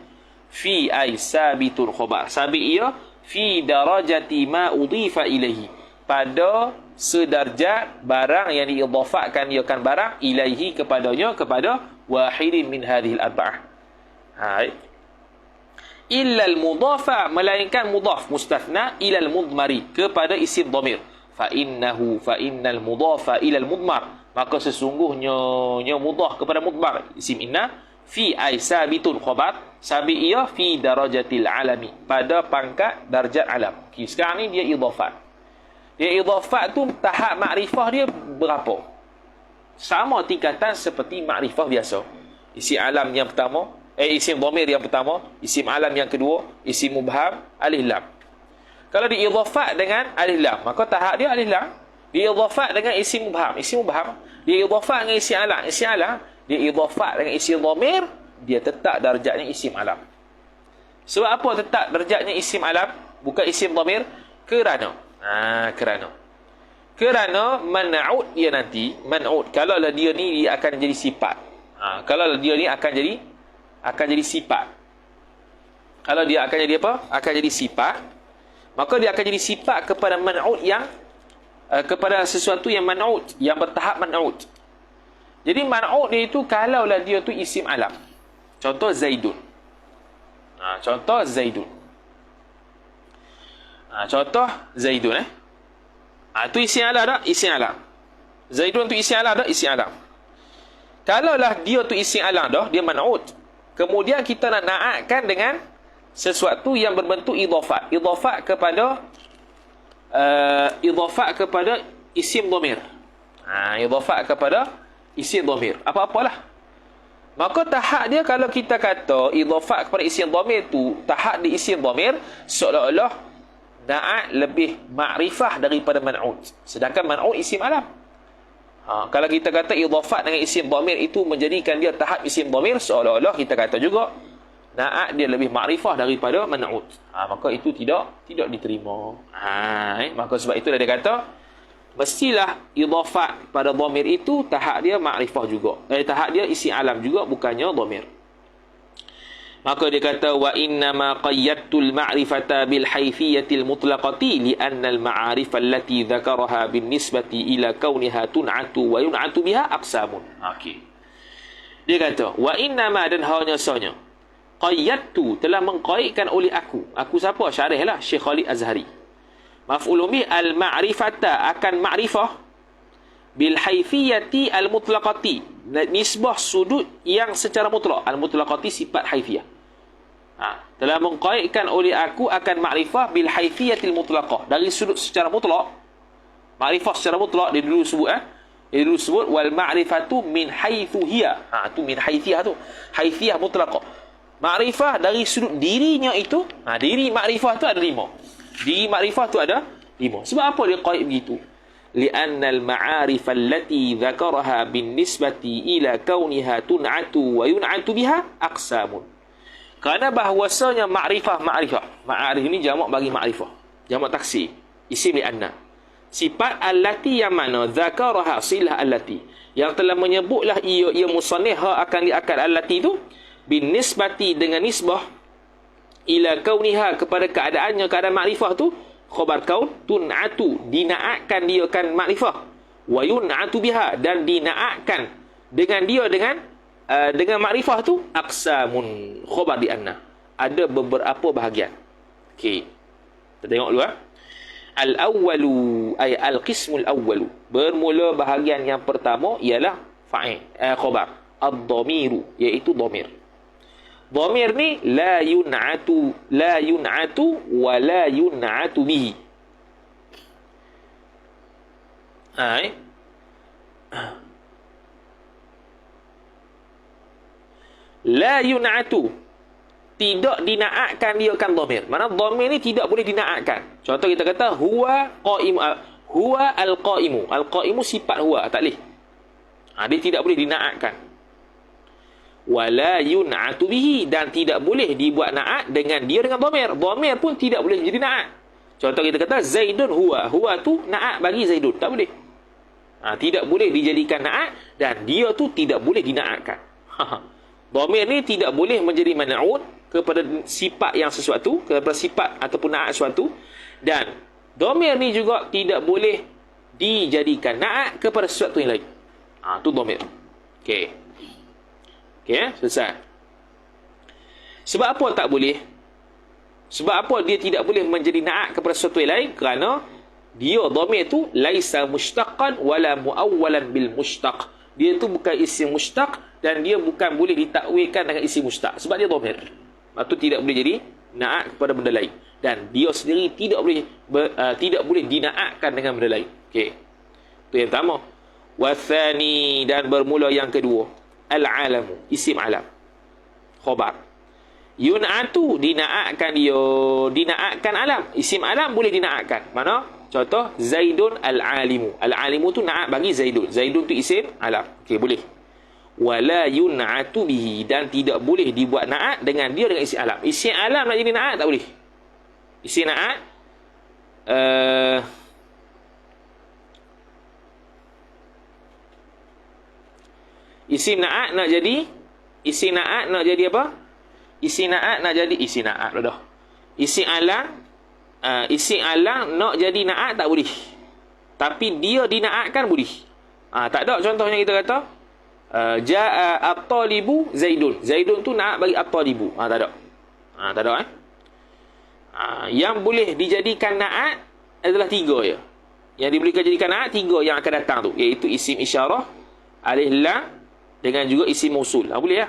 fi ay sabitun khabar. Sabit ia fi darajati ma udhifa ilaihi, pada sedarjat barang yang diidhafatkan ia kan barang ilaihi kepadanya, kepada wahidin min hadhihi al-arba'ah. Illa al-mudhafa, melainkan mudhaf mustathna ila al-mudmari, kepada isim dhamir. Fa innal mudhafa ila al-mudmar, maka sesungguhnya mudhaf kepada mudmar isim inna fi ay sabitun khabar, sabit ia fi darajatil alami, pada pangkat darjat alam. Okay, sekarang ni dia idhafat. Dia idhafat tu tahap makrifah dia berapa? Sama tingkatan seperti makrifah biasa. Isim alam yang pertama, isim dhamir yang pertama, isim alam yang kedua, isim mubham, alif lam. Kalau diidhafat dengan alif lam, maka tahap dia alif lam. Diidhafat dengan isim mubham, diidhafat dengan isim alam, diidhafat dengan isim dhamir, dia tetap darjatnya isim alam. Sebab apa tetap darjatnya isim alam bukan isim dhamir? Kerana man'ud dia nanti, man'ud kalau lah dia ni dia akan jadi sifat. Kalau dia ni akan jadi sifat. Kalau dia akan jadi apa? Akan jadi sifat. Maka dia akan jadi sifat kepada man'ud yang kepada sesuatu yang man'ud, yang bertahap man'ud. Jadi man'ud dia itu kalaulah dia tu isim alam. Contoh Zaidun. Contoh Zaidun. Tu isim alam tak? Isim alam. Zaidun tu isim alam tak? Isim alam. Kalaulah dia tu isim alam dah, dia man'ud. Kemudian kita nak naatkan dengan sesuatu yang berbentuk idhafat. Idhafat kepada isim dhamir. Idhafat kepada isim dhamir. Apa-apalah. Maka tahap dia kalau kita kata idhafat kepada isim dhamir tu, tahap di isim dhamir seolah-olah naat lebih makrifah daripada man'ud. Sedangkan man'ud isim alam. Kalau kita kata idhafat dengan isim dhamir itu menjadikan dia tahap isim dhamir, seolah-olah kita kata juga naat dia lebih makrifah daripada man'ud. Maka itu tidak diterima. Maka sebab itu dia kata mestilah idhafat pada dhamir itu tahap dia makrifah juga. Tahap dia isim alam juga, bukannya dhamir. Maka dia kata wa inna ma qayyadtul ma'rifata bil haythiyatil mutlaqati li anna al ma'arif allati dzakaraha bin nisbati ila kauniha tun'atu wa yun'atu biha aqsamun. Okey. Dia kata wa inna ma, dan hanya sanya qayyadtu, telah mengqaidkan oleh aku. Aku siapa? Syarihlah Syekh Khalid Azhari. Maf'ulun bih al ma'rifata, akan ma'rifah bil haythiyati al mutlaqati, nisbah sudut yang secara mutlak. Al mutlaqati sifat haythiyah. Telah mengqaidkan oleh aku akan makrifah bil haythiyatil mutlaqah, dari sudut secara mutlak. Makrifah secara mutlak dia dulu sebut wal ma'rifatu min haythu hiya. Tu min haythiyah tu. Haythiyah mutlaqah. Makrifah dari sudut dirinya itu. Diri makrifah tu ada 5. Diri makrifah tu ada 5. Sebab apa dia qaid begitu? Li'anna al-ma'arif allati dzakaraha bin nisbati ila kauniha tun'atu wa yun'atu biha aqsamun. Kerana bahwasanya ma'rifah, ma'arif ini jamak bagi ma'rifah, jamak taksir, isim li'anna, sifat allati yang mana dzakaraha silah allati, yang telah menyebutlah ia musannif akan diakal allati itu bin nisbati, dengan nisbah ila kauniha, kepada keadaannya, keadaan ma'rifah tu khabar kaun, tun'atu, dinaatkan dia kan ma'rifah, wa yun'atu biha, dan dinaatkan dengan dia dengan makrifah tu aqsamun, khabar di anna, ada beberapa bahagian. Okey, kita tengok dulu. Al-awwalu ay al-qismul awwalu, bermula bahagian yang pertama ialah fa'il, khabar. ad-dhamiru, iaitu dhamir. Dhamir ni la yun'atu wa la yun'atu bihi. La yun'atu, tidak dinaatkan dia kan dhamir. Mana dhamir ni tidak boleh dinaatkan. Contoh kita kata huwa qaim, huwa al-qaimu. Al-qaimu sifat huwa, tak boleh. Dia tidak boleh dinaatkan. Wala yun'atu bihi, dan tidak boleh dibuat naat dengan dia dengan dhamir. Dhamir pun tidak boleh jadi naat. Contoh kita kata Zaidun huwa. Huwa tu naat bagi Zaidun, tak boleh. Tidak boleh dijadikan naat, dan dia tu tidak boleh dinaatkan. Dhamir ni tidak boleh menjadi man'ut kepada sifat yang sesuatu, kepada sifat ataupun naat sesuatu, dan dhamir ni juga tidak boleh dijadikan naat kepada sesuatu yang lain. Tu dhamir. Okey. Okey, selesai. Sebab apa tak boleh? Sebab apa dia tidak boleh menjadi naat kepada sesuatu yang lain? Kerana dia dhamir tu laisa mushtaqan wala muawwalan bil mushtaq. Dia tu bukan isim mushtaq, dan dia bukan boleh ditakwilkan dengan isim mushtaq sebab dia dhamir. Itu tidak boleh jadi naat kepada benda lain, dan dia sendiri tidak boleh dinaatkan dengan benda lain. Okey. Itu yang pertama. Wathani, dan bermula yang kedua, al-alamu, isim alam, khabar. Yun'atu, dinaatkan dia, dinaatkan alam. Isim alam boleh dinaatkan. Mana? Contoh Zaidun al-alimu. Al-alimu tu naat bagi Zaidun. Zaidun tu isim alam. Okey, boleh. Wala yun'atu bihi, dan tidak boleh dibuat naat dengan dia dengan isim alam. Isim alam nak jadi naat tak boleh. Isim naat isim naat nak jadi, isim naat nak jadi apa? Isim naat nak jadi isim naat dah. Isim alam, isim alam nak jadi naat tak boleh. Tapi dia dinaatkan boleh. Tak ada contohnya kita kata jaa at-talibu Zaidun. Zaidun tu naat bagi at-talibu. Tak ada. Tak ada yang boleh dijadikan naat adalah tiga ya. Yang dibolehkan jadikan naat tiga yang akan datang tu, iaitu isim isyarah, alif lam, dengan juga isim mausul. Boleh ya.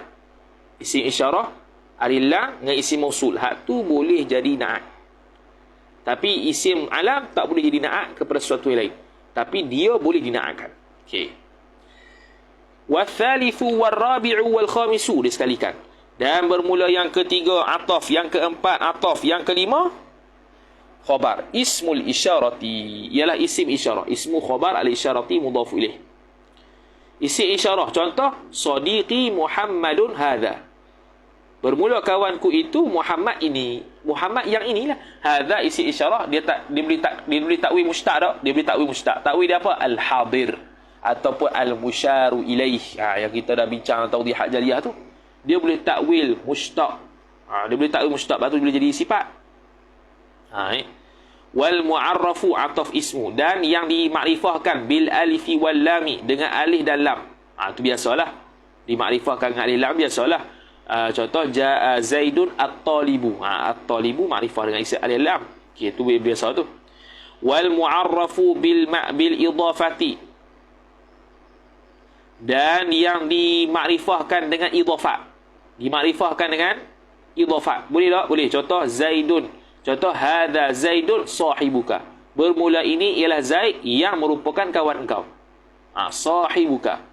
Isim isyarah, alif lam dengan isim mausul. Hak tu boleh jadi naat. Tapi isim alam tak boleh jadi naat kepada sesuatu yang lain. Tapi dia boleh dinaatkan. Okey. Wathalithu warrabi'u wal khamisu, disekalikan. Dan bermula yang ketiga ataf, yang keempat ataf, yang kelima khabar. Ismul isyarati, ialah isim isyarah. Ismu khabar al-isyarati mudhafu ilaih. Isim isyarah, contoh sadiqi Muhammadun hadha. Bermula kawanku itu Muhammad ini. Muhammad yang inilah. Hadha isim isyarah, dia boleh takwil mustaq tak? Dia boleh takwil mustaq. Takwil dia apa? Al-hadir ataupun al-musyaru ilaih. Yang kita dah bincang tawdihat jaliyah tu. Dia boleh takwil mustaq. Dia boleh takwil mustaq, lepas tu boleh jadi sifat. Wal mu'arrafu ataf ismu, dan yang dimakrifahkan bil alifi wal lami, dengan alif dan lam. Itu biasalah. Dimakrifahkan dengan alif lam biasalah. Contoh jaa Zaidun at-talibu. At-talibu makrifah dengan isim alif lam. Okey, tu biasa tu. Wal mu'arrafu bil idafati, dan yang dimakrifahkan dengan idafat. Dimakrifahkan dengan idafat. Boleh tak? Boleh. Contoh Zaidun. Contoh hadza Zaidun sahibuka. Bermula ini ialah Zaid yang merupakan kawan engkau. Sahibuka.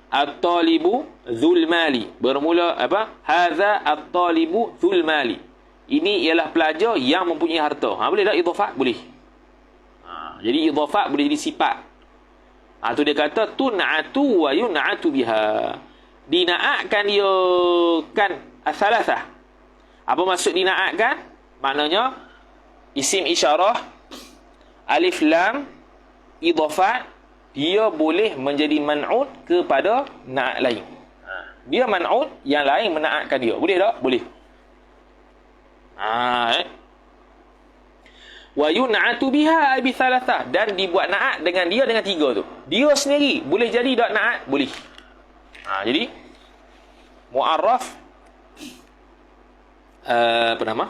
At-talibu dzul mali. Bermula apa? Hadza at-talibu dzul mali. Ini ialah pelajar yang mempunyai harta. Boleh tak idafat? Boleh. Jadi idafat boleh jadi sifat. Tu dia kata tun'atu wa yun'atu biha. Dinaatkan dia kan as-salasah. Apa maksud dinaatkan? Maknanya isim isyarah, alif lam, idafat, dia boleh menjadi man'ut kepada naat lain. Dia man'ut, yang lain menaatkan dia. Boleh tak? Boleh. Wa yun'atu biha bi thalathah, dan dibuat naat dengan dia dengan tiga tu. Dia sendiri boleh jadi tak naat? Boleh. Jadi mu'arraf apa nama?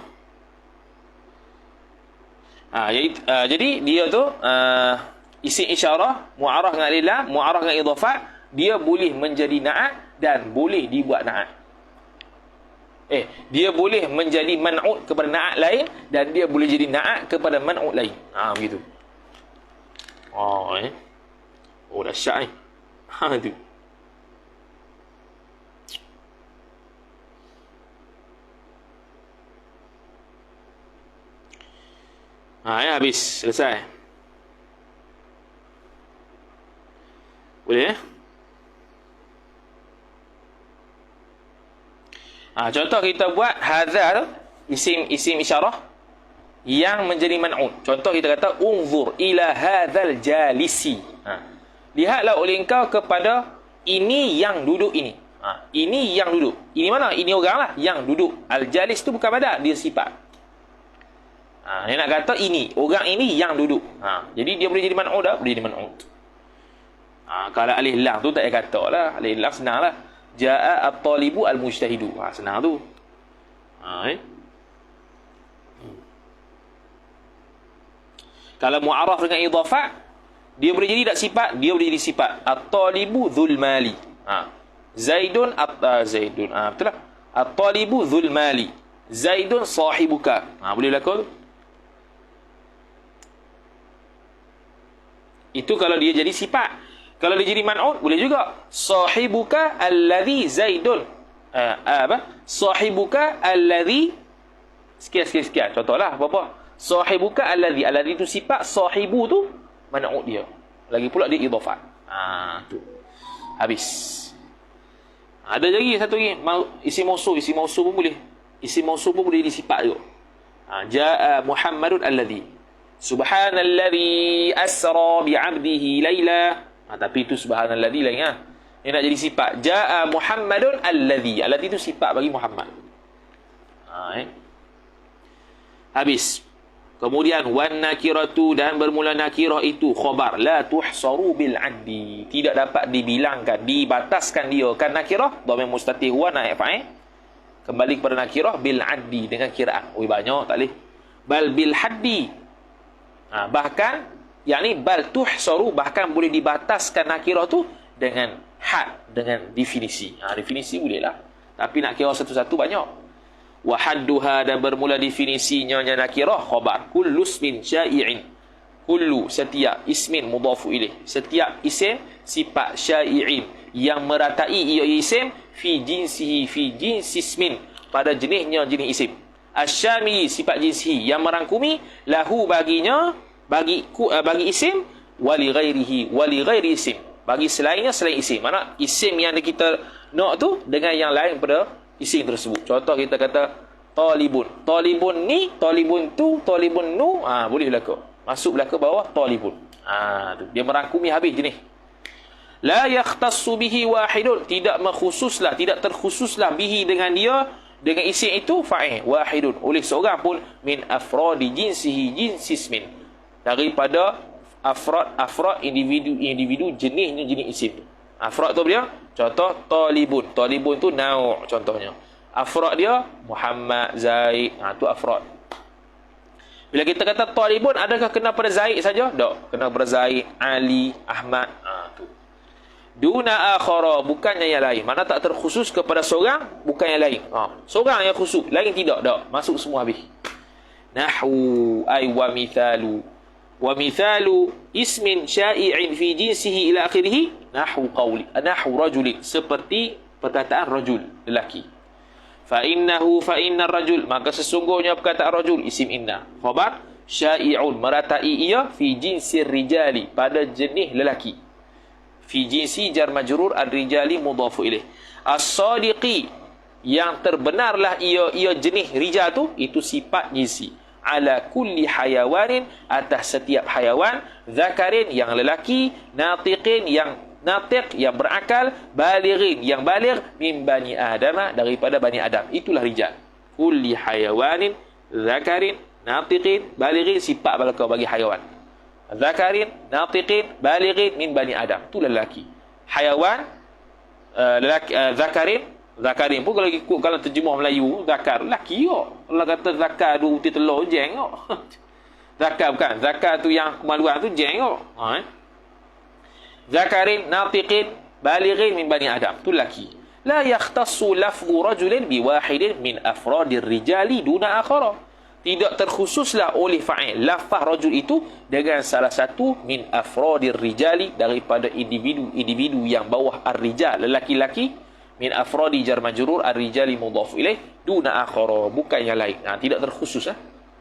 Jadi dia tu isim isyarah, mu'arraf dengan alif lam, mu'arraf dengan idhafah, dia boleh menjadi na'at dan boleh dibuat na'at. Dia boleh menjadi man'ut kepada na'at lain dan dia boleh jadi na'at kepada man'ut lain. Begitu. Dahsyat ni. Tu. Habis. Selesai. Boleh contoh kita buat hadza isim isyarah yang menjadi man'ut. Contoh kita kata unzur ila hadzal jalisi. Lihatlah oleh engkau kepada ini yang duduk ini. Ini yang duduk. Ini mana? Ini orang lah yang duduk. Al-jalis tu bukan badan, dia sifat. Dia nak kata ini, orang ini yang duduk. Jadi dia boleh jadi man'ut dah, boleh jadi man'ut. Kalau alif lam tu tak payah kata lah. Alif lam senang lah. Ja'a at-talibu al-mujtahidu. Senang tu. Kalau mu'arraf dengan idhafah, dia boleh jadi tak sifat, dia boleh jadi sifat. At-talibu dzul mali. Zaidun Zaidun. Betul lah. At-talibu dzul mali. Zaidun sahibuka. Boleh berlaku tu. Itu kalau dia jadi sifat. Kalau dia jadi man'ut, boleh juga. Sahibuka alladhi Zaidun. Sahibuka alladhi. Sekian. Contohlah apa-apa. Sahibuka alladhi. Alladhi itu sifat. Sahibu tu man'ut dia. Lagi pula dia idhafat. Tu. Habis. Ada lagi satu lagi. Isim mausul. Isim mausul pun boleh. Isim mausul pun boleh jadi sifat juga. Ja'a Muhammadun alladhi. Subhanalladhi asra bi'abdihi layla. Tapi itu subhanalladzi lain Dia nak jadi sifat. Ja'a Muhammadun alladzi. Alladzi itu sifat bagi Muhammad. Habis. Kemudian wan nakiratu, dan bermula nakirah itu khabar la tuhsaru bil addi. Tidak dapat dibilangkan, dibataskan dia kan nakirah dhamir mustatir wa naib fa'il. Kembali kepada nakirah bil addi dengan kiraan. Banyak tak boleh. Bal bil haddi. Bahkan yakni bal tuhsaru, bahkan boleh dibataskan nakirah tu dengan had, dengan definisi. Definisi boleh lah. Tapi nak kira satu-satu banyak. Wa hadduha, dan bermula definisinya nakirah khabar. Kullu ismin syai'in. Kullu, setiap, ismin mudhafu ilaih. Setiap isim sifat syai'in yang meratai ia isim fi jinsihi, fi jinsi ismin, pada jenisnya jenis isim. Asyami, sifat jinsihi yang merangkumi, lahu baginya, bagi isim, wali ghairihi, wali ghairi isim, bagi selainnya selain isim. Mana isim yang kita nak tu dengan yang lain pada isim tersebut. Contoh kita kata talibun. Talibun ni, talibun tu, talibun nu, boleh berlaku. Masuk belaka bawah talibun. Tu dia merangkumi habis jenis. La yakhtassu bihi wahidun, tidak mengkhususlah, tidak terkhususlah bihi dengan dia, dengan isim itu fa'il wahidun, oleh seorang pun min afradi jinsihi jinsi ismin, daripada afrad individu jenisnya jenis isim. Afrad tu dia contoh talibun. Talibun tu nau' contohnya. Afrad dia Muhammad, Zaid. Tu afrad. Bila kita kata talibun, adakah kena pada Zaid saja? Tak, kena pada Zaid, Ali, Ahmad. Tu. Duna akhara, bukannya yang lain. Mana tak terkhusus kepada seorang, bukan yang lain. Seorang yang khusus, lain tidak. Tak, masuk semua habis. Nahwu ay wa mithalu. Wa mithalu ismin syai'in fi jinsihi ila akhirih nahwu qawli, nahwu rajulin, seperti perkataan rajul, lelaki. Fa inna rajul, maka sesungguhnya perkataan rajul isim inna khabar syai'un, meratai ia fi jinsir rijali, pada jenis lelaki. Fi jinsi jar majrur, ar-rijali mudhafu ilaih. As-sadiqi, yang terbenarlah ia jenis rijal tu, itu sifat jinsi. Ala kulli hayawanin, atas setiap hayawan, zakarin yang lelaki, natiqin yang natiq yang berakal, balighin yang baligh, min bani adama, daripada bani adam. Itulah rijal. Kulli hayawanin zakarin natiqin balighin, sifat belaka bagi hayawan. Zakarin natiqin balighin min bani adam, itulah lelaki. Hayawan lelaki, zakarin pun kalau ikut, kalau terjemah Melayu, zakar lelaki kok. Allah kata zakar 2 butir telur, jeng kok. Zakar bukan, zakar tu yang kemaluan tu jeng kok. Zakarin natiqin balighin min bani Adam. Tu laki. La yakhtassu lafzu rajulin biwahidin min afradir rijali duna akhara. Tidak terkhususlah oleh fa'il lafaz rajul itu dengan salah satu min afradir rijali, daripada individu-individu yang bawah ar-rijal, lelaki-lelaki, min afradi jar majrur ar-rijali mudhaf ilaih duna akhara, bukan yang lain. Tidak terkhusus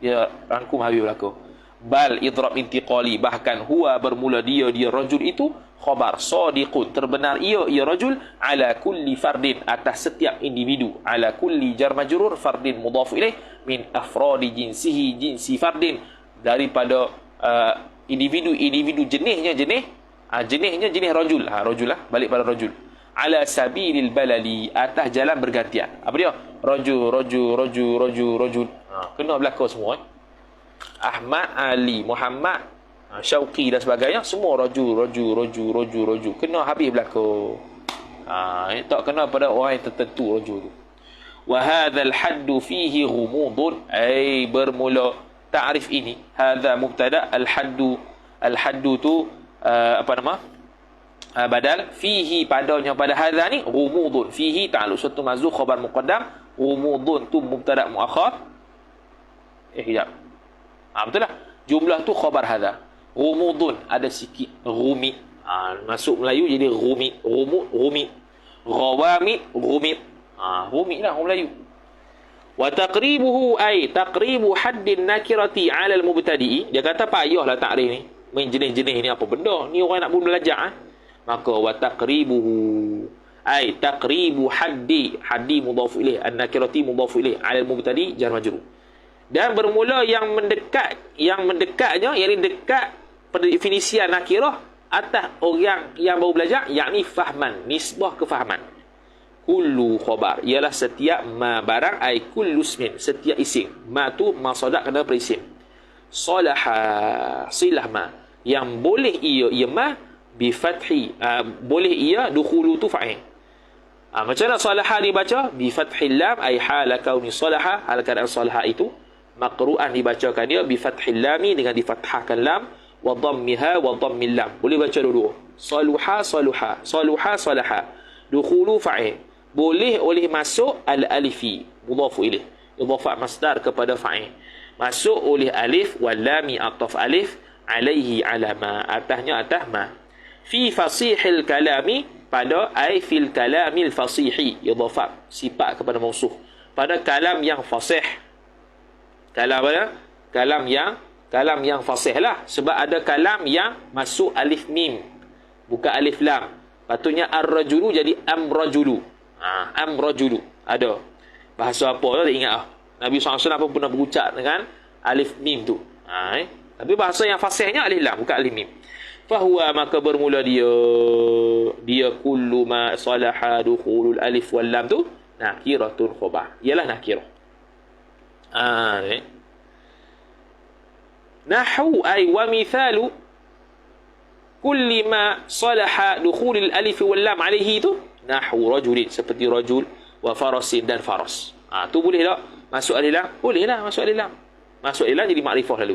dia rangkum habis belaka. Bal idrab intiqali, bahkan huwa bermula dia rajul itu khabar sadiqun, terbenar ia rajul, ala kulli fardin, atas setiap individu, ala kulli jar majrur fardin mudhaf ilaih min afradi jinsihi, jinsi fardin, daripada individu jenisnya jenis rajul. Rajul balik pada rajul, ala sabilil balali, atas jalan bergantian. Apa dia? Rajul. Kena belaka semua. Ahmad, Ali, Muhammad, Syauqi dan sebagainya, semua rajul. Kena habis belaka. Tak kena pada orang yang tertentu rajul tu. Wa hadzal haddu fihi ghumudun, ai bermula ta'rif ini, hadza mubtada, al haddu tu badal, fihi padanya pada hadza ni, ghumudun, fihi ta'alluq satu mazuf khabar muqaddam, ghumudun tu mubtada muakhar. Hijab. Betul lah. Jumlah tu khabar hadza. Ghumudun, ada sikit ghumi. Masuk Melayu jadi ghumi. Ghawamid, ghumid. Ghumi lah orang Melayu. Wa taqribuhu ay taqribu haddin nakirati 'ala al-mubtadi'i. Dia kata payahlah takrif ni. Main jenis-jenis ni apa benda? Ni orang nak pun belajar. Maka wa taqribuhu ay taqribu haddi mudhaf ilaih, an-nakirati mudhaf ilaih, 'ala al-mubtadi' jar majrur. Dan bermula yang mendekatnya, yakni dekat pada definisi nakirah atas orang yang baru belajar, yakni fahman, nisbah kefahaman. Kullu khabar, ialah setiap ma barang, ay kullu ismin, setiap isim. Ma tu masadak kena berisim. Salaha silah ma, yang boleh ia ma bi fathi, boleh ia dukhulu tu fa'il. Macam mana salaha dibaca? Bi fathil lam, ay hala kauni salaha, hal keadaan salaha itu. Maqru'an dibacakan dia bi fathil lami, dengan difathahkan lam, wa dhammiha wa dhammil lam. Boleh baca dua-dua. Saluha, salaha. Dukhulu fa'il. Boleh oleh masuk al-alifi, mudhaf ilaih, idhafah masdar kepada fa'il. Masuk oleh alif wal lami, ataf alif, alaihi ala ma, atasnya atas ma. Fi fasihil kalami, pada ay fil kalamil fasihi, idhafah sifat kepada mausuf, pada kalam yang fasih. Kalam apa? Kalam yang fasih lah. Sebab ada kalam yang masuk alif mim, bukan alif lam. Patutnya ar-rajulu jadi am-rajulu. Am-rajulu. Ada. Bahasa apa tu tak ingat. Nabi SAW pun pernah berucap dengan alif mim tu. Tapi bahasa yang fasihnya alif lam, bukan alif mim. Fahuwa, maka bermula dia kullu ma salaha dukhulul alif wal lam tu nakiratun khabar. Ialah nakirah. Nahu ay wa mithalu kulli ma salaha dukhulil alif wal lam alaihi tu nahu rajulin, seperti rajul, wa farasin, dan faras. Tu boleh tak masuk alif lam? Boleh lah masuk alif lam. Masuk alif lam jadi makrifah lalu.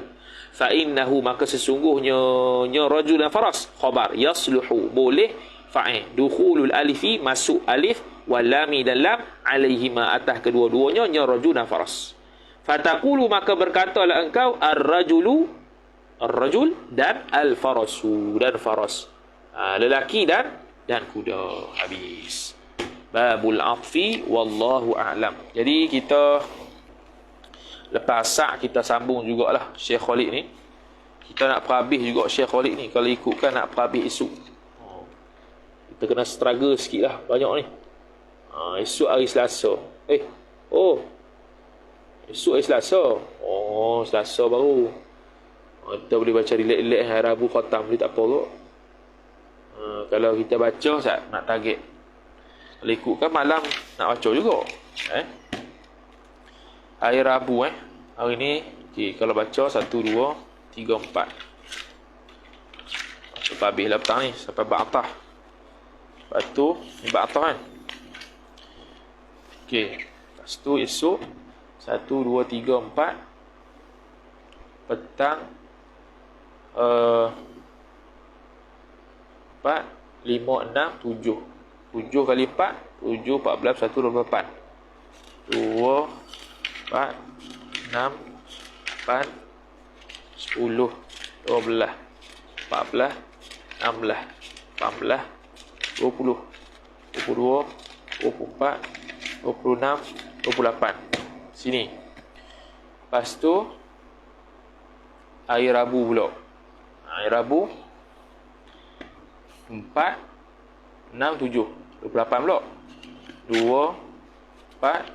Fa innahu, maka sesungguhnya rajul dan faras khabar, yasluhu, boleh fa'il, dukhulul alifi, masuk alif, wal lami dan lam, alaihima, atas kedua-duanya rajul dan faras. Fataqulu, maka berkatalah engkau, ar-rajul dan al-farasu, dan faras, lelaki dan kuda. Habis babul atfi, wallahu a'lam. Jadi kita lepas sak kita sambung jugalah Syekh Khalid ni. Kita nak perhabis juga Syekh Khalid ni. Kalau ikutkan nak perhabis esok, kita kena struggle sikit lah, banyak ni. Esok hari Selasa. Esok hari Selasa. Selasa baru. Kita boleh baca relax-relax hari Rabu khatam, boleh tak apa kot. Kalau kita baca nak target. Kalau ikutkan malam nak baca juga. Hari Rabu hari ni kalau baca 1, 2, 3, 4. Sampai habis lah petang ni, sampai ba'atah. Lepas tu ni ba'atah kan. Lepas tu esok 1, 2, 3, 4 petang 4, 5, 6, 7. 7 kali 4, 7, 14, 1, 28. 2, 4, 6, 8, 10, 12, 14, 16, 18, 20, 22, 24, 26, 28. Sini. Lepas tu hari Rabu pula. Hari Rabu 4, 6, 7, 28 pula. 2, 4,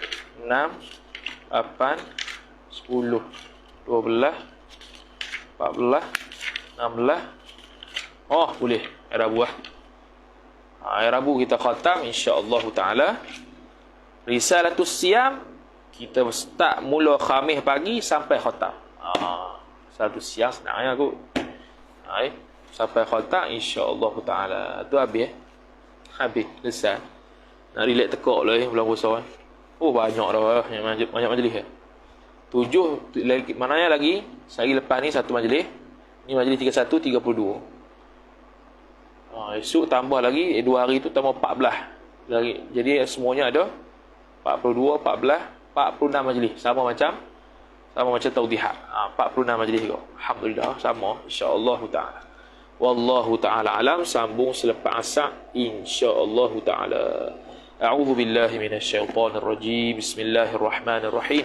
6, 8, 10, 12, 14, 16. Oh, boleh. Hari Rabu lah. Hari Rabu kita khatam insya-Allah taala. Risalatus Siyam kita start mula Khamis pagi sampai khatam. Satu siang senang aku. Sampai khatam insya-Allah taala. Tu habis. Habis selesai. Nak relax tekak lah bulan puasa. Oh banyak dah banyak majlis. 7 lagi, maknanya lagi sehari lepas ni satu majlis. Ni majlis 31 32. Esok tambah lagi 2 hari tu tambah 14 lagi. Jadi semuanya ada 42, 14, 46 majlis. Sama macam taudihat. 46 majlis juga. Alhamdulillah sama insya-Allah taala. Wallahu taala alam. Sambung selepas asar insya-Allah taala. A'udzu billahi minasyaitonir rajim. Bismillahirrahmanirrahim.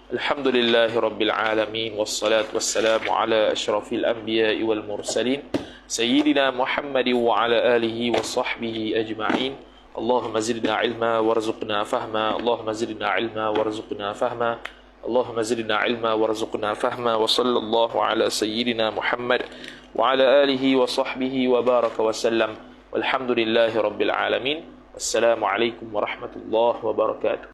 Alhamdulillahi rabbil alamin wassalatu wassalamu ala asyrafil anbiya'i wal mursalin sayyidina Muhammadin wa ala alihi wa sahbihi ajma'in. Allahumma zidna ilma warzuqna fahma. Allahumma zidna ilma warzuqna fahma. Allahumma zidna ilma warzuqna fahma. Wa sallallahu ala sayyidina Muhammad wa ala alihi wa sahbihi wa baraka wa sallam. Walhamdulillahi rabbil alamin. Wassalamu alaikum warahmatullahi wabarakatuh.